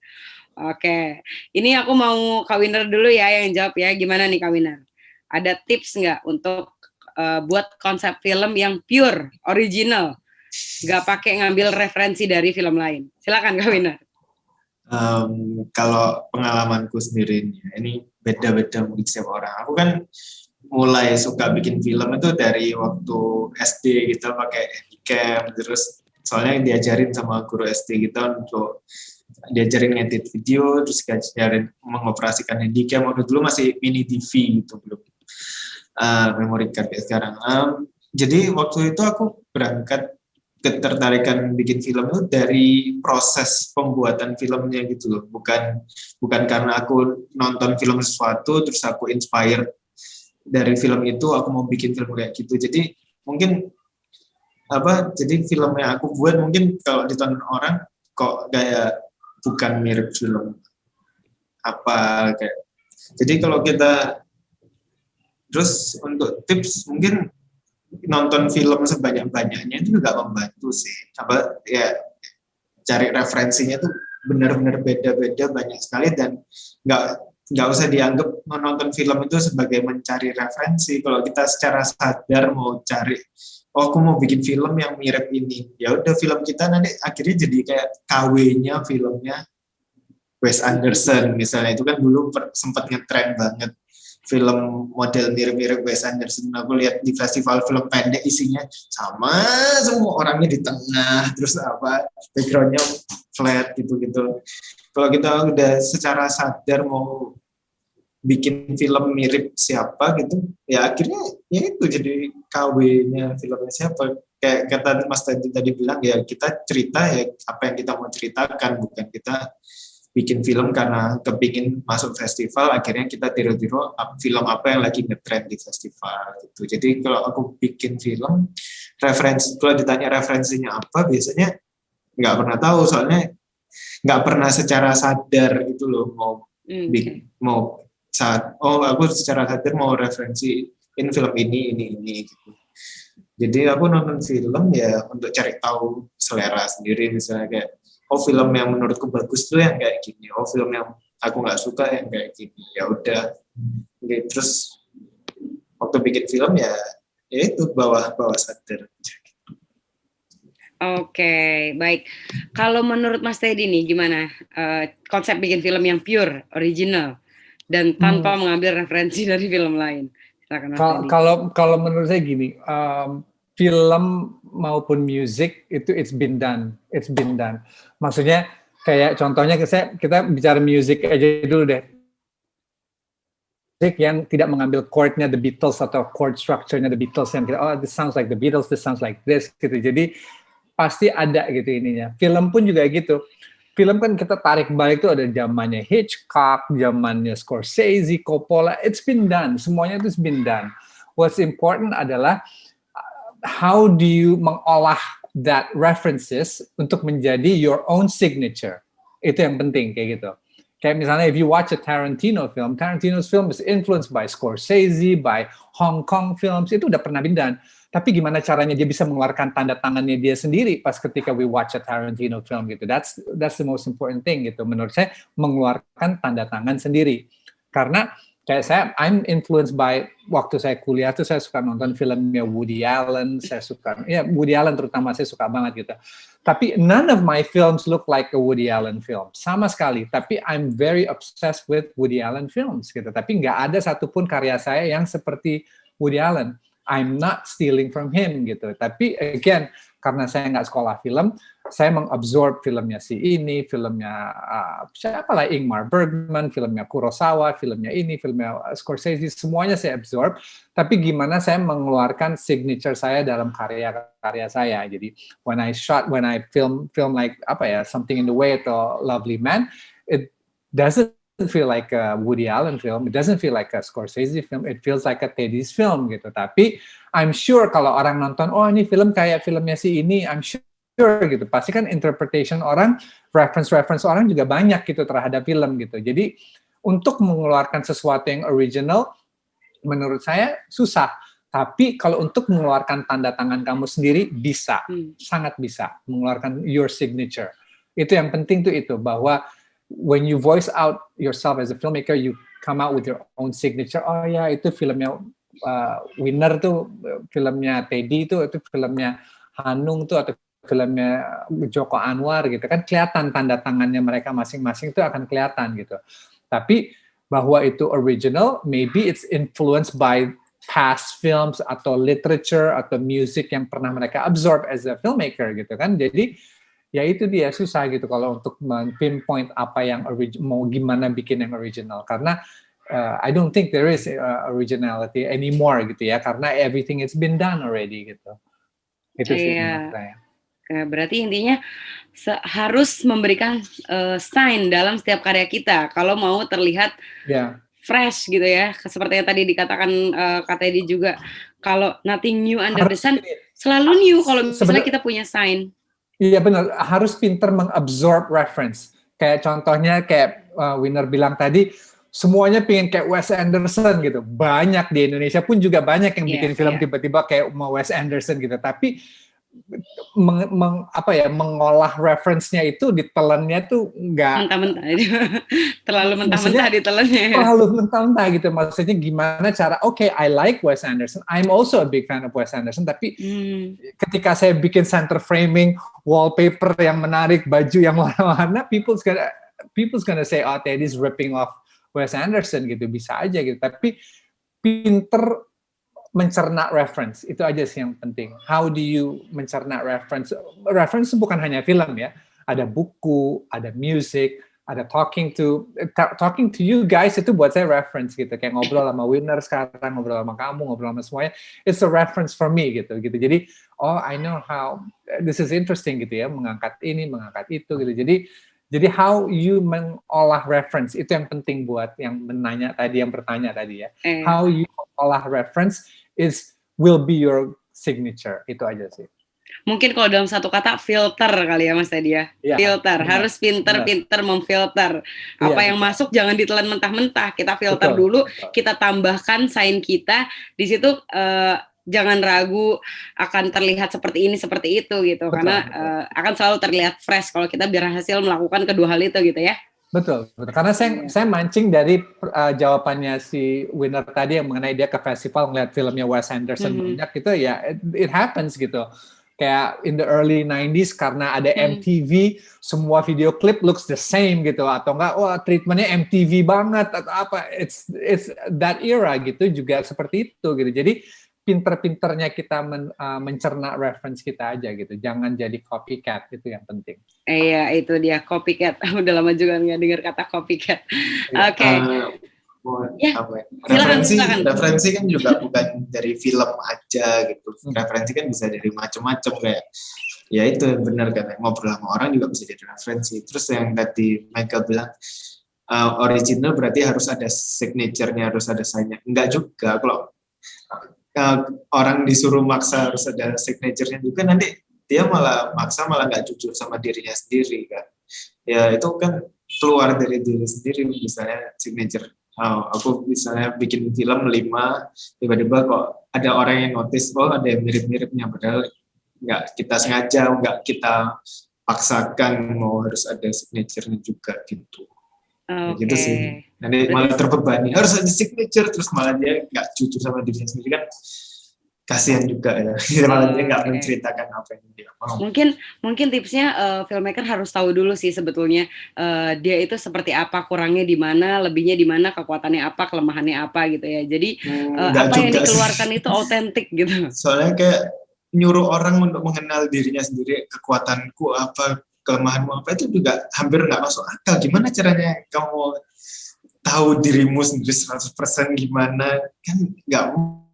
Oke, ini aku mau Kak Winner dulu ya yang jawab ya. Gimana nih Kak Winner? Ada tips nggak untuk buat konsep film yang pure, original, nggak pakai ngambil referensi dari film lain? Silakan Kak Winner. Kalau pengalamanku sendiri, ini beda-beda mungkin setiap orang. Aku kan mulai suka bikin film itu dari waktu SD gitu, pakai handycam, terus soalnya diajarin sama guru SD gitu untuk diajarin ngedit video, terus diajarin mengoperasikan handycam. Waktu dulu masih mini TV gitu, belum memory card kayak sekarang. Jadi waktu itu aku berangkat ketertarikan bikin film itu dari proses pembuatan filmnya gitu loh, bukan karena aku nonton film sesuatu terus aku inspired dari film itu aku mau bikin film kayak gitu. Jadi mungkin jadi film yang aku buat mungkin kalau ditonton orang kok kayak bukan mirip film apa kayak. Jadi kalau kita terus untuk tips mungkin nonton film sebanyak-banyaknya itu juga membantu sih. Cari referensinya tuh benar-benar beda-beda banyak sekali, dan nggak usah dianggap menonton film itu sebagai mencari referensi. Kalau kita secara sadar mau cari, aku mau bikin film yang mirip ini, ya udah film kita nanti akhirnya jadi kayak KW-nya filmnya Wes Anderson misalnya, itu kan dulu sempat ngetren banget film model mirip-mirip Wes Anderson. Aku lihat di festival film pendek isinya sama semua, orangnya di tengah, terus backgroundnya flat gitu-gitu. Kalau kita udah secara sadar mau bikin film mirip siapa gitu, ya akhirnya ya itu jadi KW-nya filmnya siapa. Kayak kata Mas tadi bilang, ya kita cerita ya apa yang kita mau ceritakan, bukan kita bikin film karena kepingin masuk festival, akhirnya kita tiru-tiru film apa yang lagi ngetrend di festival gitu. Jadi kalau aku bikin film, kalau ditanya referensinya apa, biasanya nggak pernah tahu, soalnya nggak pernah secara sadar gitu loh aku secara sadar mau referensiin film ini gitu. Jadi aku nonton film ya untuk cari tahu selera sendiri, misalnya kayak oh film yang menurutku bagus tuh yang kayak gini, oh film yang aku nggak suka yang kayak gini. Ya udah. Oke, terus waktu bikin film ya itu bawah sadar. Oke, baik. Kalau menurut Mas Teddy nih gimana konsep bikin film yang pure, original dan tanpa mengambil referensi dari film lain? Silakan Mas Teddy. Kalau menurut saya gini, film maupun musik itu it's been done. Maksudnya kayak contohnya kita bicara musik aja dulu deh. Musik yang tidak mengambil chord-nya The Beatles atau chord structure-nya The Beatles yang kita, oh this sounds like The Beatles, this sounds like this gitu. Jadi pasti ada gitu ininya. Film pun juga gitu. Film kan kita tarik balik tuh ada zamannya Hitchcock, zamannya Scorsese, Coppola. It's been done. Semuanya itu been done. What's important adalah how do you mengolah that references untuk menjadi your own signature. Itu yang penting kayak gitu. Kayak misalnya if you watch a Tarantino's film is influenced by Scorsese, by Hong Kong films, itu udah pernah been done. Tapi gimana caranya dia bisa mengeluarkan tanda tangannya dia sendiri pas ketika we watch a Tarantino film gitu. That's the most important thing gitu. Menurut saya mengeluarkan tanda tangan sendiri. Karena kayak saya, I'm influenced by waktu saya kuliah tuh saya suka nonton filmnya Woody Allen. Woody Allen terutama saya suka banget gitu. Tapi none of my films look like a Woody Allen film sama sekali. Tapi I'm very obsessed with Woody Allen films gitu. Tapi nggak ada satupun karya saya yang seperti Woody Allen. I'm not stealing from him gitu. Tapi again, karena saya nggak sekolah film, saya mengabsorb filmnya si ini, filmnya siapa lah, Ingmar Bergman, filmnya Kurosawa, filmnya ini, filmnya Scorsese, semuanya saya absorb. Tapi gimana saya mengeluarkan signature saya dalam karya-karya saya. Jadi when I film like Something in the Way atau Lovely Man, it doesn't feel like a Woody Allen film, it doesn't feel like a Scorsese film, it feels like a Teddy's film gitu. Tapi I'm sure kalau orang nonton, oh ini film kayak filmnya si ini, I'm sure gitu. Pasti kan interpretation orang, reference orang juga banyak gitu terhadap film gitu. Jadi untuk mengeluarkan sesuatu yang original, menurut saya susah. Tapi kalau untuk mengeluarkan tanda tangan kamu sendiri bisa, sangat bisa mengeluarkan your signature. Itu yang penting tuh itu bahwa when you voice out yourself as a filmmaker, you come out with your own signature. Oh ya, itu filmnya Winner tuh, filmnya Teddy itu filmnya Hanung tuh, atau filmnya Joko Anwar gitu kan, kelihatan tanda tangannya mereka masing-masing itu akan kelihatan gitu. Tapi bahwa itu original, maybe it's influenced by past films atau literature atau music yang pernah mereka absorb as a filmmaker gitu kan. Jadi ya itu dia susah gitu kalau untuk pinpoint apa yang mau gimana bikin yang original, karena I don't think there is originality anymore gitu ya, karena everything it's been done already gitu. Itu sih menurut saya. Berarti intinya harus memberikan sign dalam setiap karya kita kalau mau terlihat fresh gitu ya, seperti yang tadi dikatakan Kak Teddy juga, kalau nothing new under the sun, selalu new kalau misalnya kita punya sign. Iya benar, harus pinter mengabsorb reference. Kayak contohnya kayak Winner bilang tadi, semuanya pengen kayak Wes Anderson gitu. Banyak di Indonesia pun juga banyak yang bikin film tiba-tiba kayak mau Wes Anderson gitu. Tapi mengolah reference-nya itu ditelannya tuh nggak mentah-mentah. Terlalu mentah-mentah ditelannya. Terlalu mentah-mentah gitu. Maksudnya gimana cara, I like Wes Anderson. I'm also a big fan of Wes Anderson. Tapi ketika saya bikin center framing, wallpaper yang menarik, baju yang warna-warna, people's gonna say, oh Teddy's ripping off Wes Anderson gitu. Bisa aja gitu. Tapi pinter mencerna reference, itu aja sih yang penting. How do you mencerna reference? Reference bukan hanya film ya, ada buku, ada music, ada talking to you guys, itu buat saya reference gitu. Kayak ngobrol sama Winner sekarang, ngobrol sama kamu, ngobrol sama semuanya, it's a reference for me gitu. Jadi, I know how this is interesting gitu ya, mengangkat ini, mengangkat itu gitu. Jadi how you mengolah reference itu yang penting buat yang bertanya tadi ya. How you mengolah reference will be your signature, itu aja sih. Mungkin kalau dalam satu kata filter kali ya Mas Teddy ya. Filter, harus pinter-pinter memfilter. Apa yang masuk jangan ditelan mentah-mentah. Kita filter dulu, kita tambahkan sign kita. Di situ jangan ragu akan terlihat seperti ini seperti itu gitu, Betul, karena betul. akan selalu terlihat fresh kalau kita berhasil melakukan kedua hal itu gitu ya. Betul, betul. Karena saya mancing dari jawabannya si Winner tadi yang mengenai dia ke festival ngeliat filmnya Wes Anderson banyak gitu ya, it happens gitu. Kayak in the early 90s karena ada MTV, semua video klip looks the same gitu, atau enggak, wah treatmentnya MTV banget atau apa, it's that era gitu juga seperti itu gitu. Jadi pinter-pinternya kita mencerna reference kita aja gitu, jangan jadi copycat, itu yang penting. Iya, itu dia copycat. Udah lama juga nggak dengar kata copycat. Oke. Ya, silakan. Referensi kan juga bukan dari film aja gitu. Referensi kan bisa dari macam-macam, kayak ya itu benar kan, ngobrol sama orang juga bisa jadi referensi. Terus yang tadi Michael bilang original berarti harus ada signature-nya, harus ada sign-nya. Enggak juga, kalau orang disuruh maksa harus ada signature-nya juga, nanti dia malah nggak jujur sama dirinya sendiri kan. Ya itu kan keluar dari diri sendiri, misalnya signature. Aku misalnya bikin film 5, tiba-tiba kok ada orang yang notice, ada yang mirip-miripnya, padahal nggak kita sengaja, nggak kita paksakan mau harus ada signature-nya juga gitu. Okay. Gitu sih. Nanti malah terbebani, harus ada signature, terus malah dia nggak jujur sama dirinya sendiri kan. Kasihan juga ya, malah dia nggak menceritakan apa yang dia mau. Mungkin tipsnya filmmaker harus tahu dulu sih sebetulnya dia itu seperti apa, kurangnya di mana, lebihnya di mana, kekuatannya apa, kelemahannya apa gitu ya. Jadi apa yang dikeluarkan itu autentik gitu. Soalnya kayak nyuruh orang untuk mengenal dirinya sendiri, kekuatanku apa, kelemahanmu apa, itu juga hampir nggak masuk akal. Gimana caranya kamu tahu dirimu sendiri 100% gimana? Kan nggak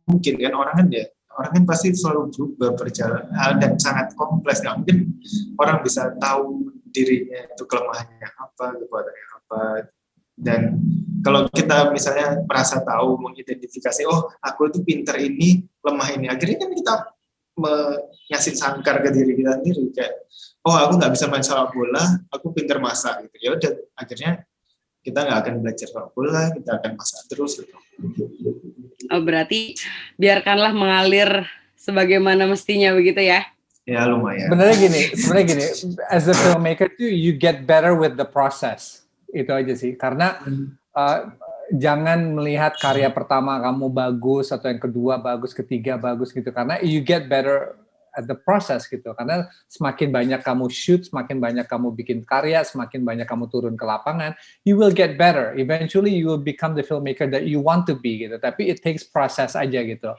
mungkin kan, orang kan pasti selalu berubah, berjalan, dan sangat kompleks. Nggak mungkin orang bisa tahu dirinya itu kelemahannya apa, kekuatannya apa. Dan kalau kita misalnya merasa tahu, mengidentifikasi, aku itu pinter ini, lemah ini, akhirnya kan kita ngasih sangkar ke diri kita sendiri, kayak aku nggak bisa main sepak bola, aku pinter masak gitu. Ya udah, akhirnya kita nggak akan belajar sepak bola, kita akan masak terus gitu. Berarti biarkanlah mengalir sebagaimana mestinya begitu ya? Ya lumayan. Sebenarnya gini, as a filmmaker tuh you get better with the process. Itu aja sih, karena jangan melihat karya pertama kamu bagus atau yang kedua bagus, ketiga bagus gitu, karena you get better at the process gitu. Karena semakin banyak kamu shoot, semakin banyak kamu bikin karya, semakin banyak kamu turun ke lapangan, you will get better. Eventually you will become the filmmaker that you want to be gitu. Tapi it takes process aja gitu.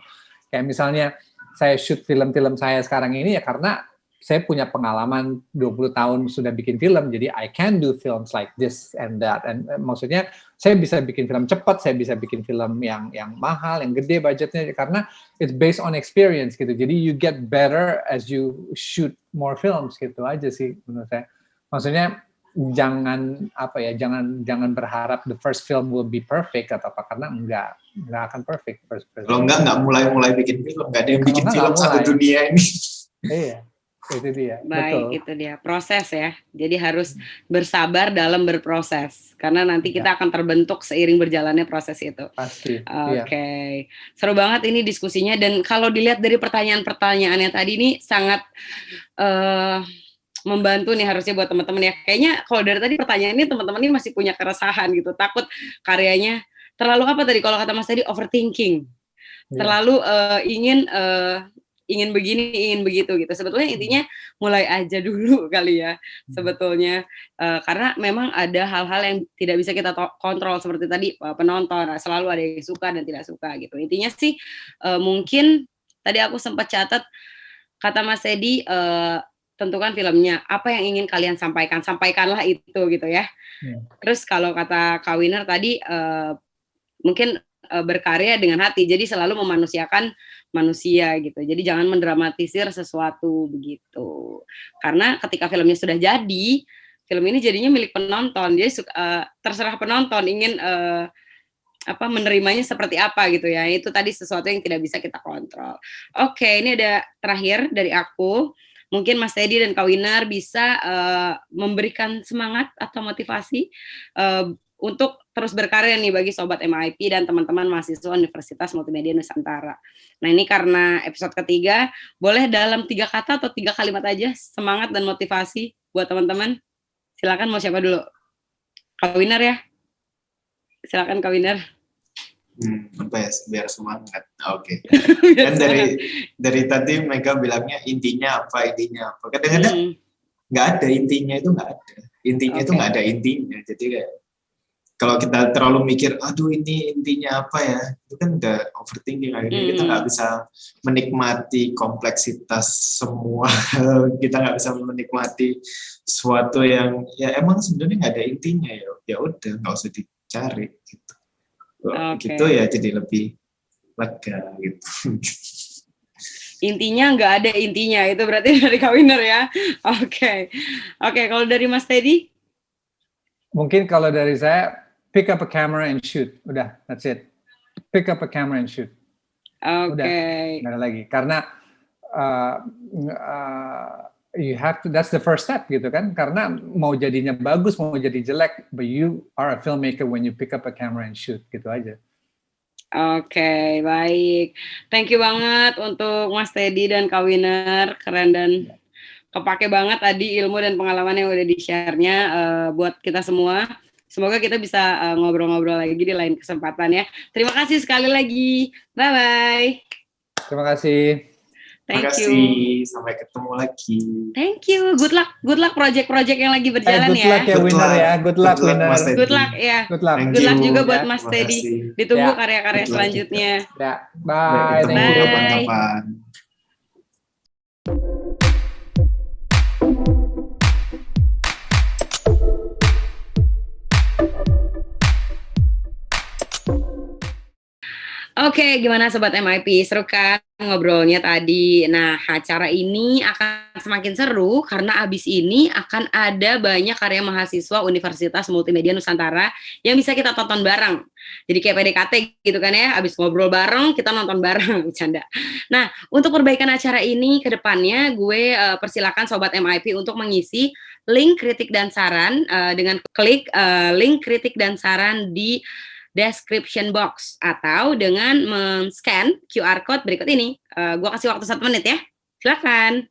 Kayak misalnya saya shoot film-film saya sekarang ini ya karena saya punya pengalaman 20 tahun sudah bikin film, jadi I can do films like this and that. And maksudnya saya bisa bikin film cepat, saya bisa bikin film yang mahal, yang gede budgetnya, karena it's based on experience gitu. Jadi you get better as you shoot more films gitu aja sih menurut saya. Maksudnya jangan berharap the first film will be perfect atau apa, karena enggak akan perfect. Kalau enggak mulai bikin film, enggak ada yang bikin film satu dunia ini. Iya. Itu dia. Baik, betul. Itu dia proses ya. Jadi harus bersabar dalam berproses, karena nanti kita akan terbentuk seiring berjalannya proses itu. Pasti. Oke. Seru banget ini diskusinya, dan kalau dilihat dari pertanyaan-pertanyaannya tadi ini sangat membantu nih harusnya buat teman-teman ya. Kayaknya kalau dari tadi pertanyaannya teman-teman ini masih punya keresahan gitu, takut karyanya terlalu apa tadi kalau kata Mas tadi, overthinking. Terlalu ingin begini, ingin begitu gitu. Sebetulnya intinya mulai aja dulu kali ya sebetulnya, karena memang ada hal-hal yang tidak bisa kita kontrol seperti tadi penonton, selalu ada yang suka dan tidak suka gitu. Intinya sih mungkin tadi aku sempat catat kata Mas Edi, tentukan filmnya, apa yang ingin kalian sampaikanlah itu gitu ya. Terus kalau kata Kak Winner tadi mungkin berkarya dengan hati, jadi selalu memanusiakan manusia gitu. Jadi jangan mendramatisir sesuatu begitu. Karena ketika filmnya sudah jadi, film ini jadinya milik penonton. Jadi terserah penonton ingin menerimanya seperti apa gitu ya. Itu tadi sesuatu yang tidak bisa kita kontrol. Oke, ini ada terakhir dari aku. Mungkin Mas Teddy dan Kak Winner bisa memberikan semangat atau motivasi untuk terus berkarya nih bagi Sobat MIP dan teman-teman mahasiswa Universitas Multimedia Nusantara. Nah ini karena episode ketiga, boleh dalam 3 kata atau 3 kalimat aja semangat dan motivasi buat teman-teman. Silakan mau siapa dulu? Kak Winner ya? Silakan Kak Winner. Apa ya, biar semangat. Oke. Kan dari tadi Mega bilangnya intinya apa. Kadang-kadang nggak ada intinya, itu nggak ada. Intinya itu nggak ada intinya. Jadi kayak kalau kita terlalu mikir, aduh ini intinya apa ya, itu kan udah overthinking. Akhirnya kita nggak bisa menikmati kompleksitas semua. Kita nggak bisa menikmati sesuatu yang ya emang sebenarnya nggak ada intinya, ya udah nggak usah dicari gitu. Gitu ya, jadi lebih lega gitu. Intinya nggak ada intinya, itu berarti dari Kak Winner ya. Oke, kalau dari Mas Teddy? Mungkin kalau dari saya, pick up a camera and shoot. Udah, that's it. Pick up a camera and shoot. Udah, nggak ada lagi. Karena you have to, that's the first step gitu kan. Karena mau jadinya bagus, mau jadi jelek, but you are a filmmaker when you pick up a camera and shoot, gitu aja. Oke, baik. Thank you banget untuk Mas Teddy dan Kak Winner, keren dan kepake banget tadi ilmu dan pengalaman yang udah di-share-nya buat kita semua. Semoga kita bisa ngobrol-ngobrol lagi di lain kesempatan ya. Terima kasih sekali lagi. Bye-bye. Terima kasih. Thank you. Sampai ketemu lagi. Thank you. Good luck project-project yang lagi berjalan good luck ya Winner ya. Good luck Winner. Good luck ya. Good luck. Good luck juga buat Mas Teddy. Ditunggu karya-karya selanjutnya. Ya. Bye. Ketemu kapan-kapan. Oke, gimana Sobat MIP? Seru kan ngobrolnya tadi? Nah, acara ini akan semakin seru karena abis ini akan ada banyak karya mahasiswa Universitas Multimedia Nusantara yang bisa kita tonton bareng. Jadi kayak PDKT gitu kan ya, abis ngobrol bareng, kita nonton bareng, bercanda. Nah, untuk perbaikan acara ini ke depannya, gue persilakan Sobat MIP untuk mengisi link kritik dan saran dengan klik link kritik dan saran di description box atau dengan men-scan QR code berikut ini. Gue kasih waktu 1 menit ya. Silakan.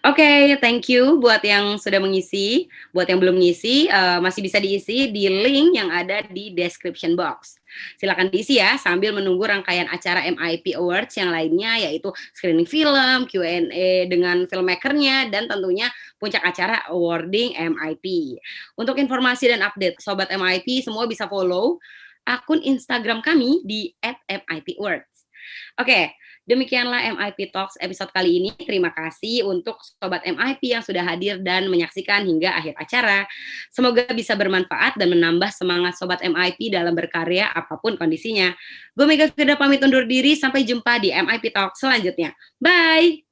Oke, thank you buat yang sudah mengisi. Buat yang belum ngisi, masih bisa diisi di link yang ada di description box. Silakan diisi ya, sambil menunggu rangkaian acara MIP Awards yang lainnya, yaitu screening film, Q&A dengan filmmakernya, dan tentunya puncak acara awarding MIP. Untuk informasi dan update Sobat MIP, semua bisa follow akun Instagram kami di @MIPAwards. Oke, demikianlah MIP Talks episode kali ini. Terima kasih untuk Sobat MIP yang sudah hadir dan menyaksikan hingga akhir acara. Semoga bisa bermanfaat dan menambah semangat Sobat MIP dalam berkarya apapun kondisinya. Gue Mega Firda pamit undur diri, sampai jumpa di MIP Talks selanjutnya. Bye!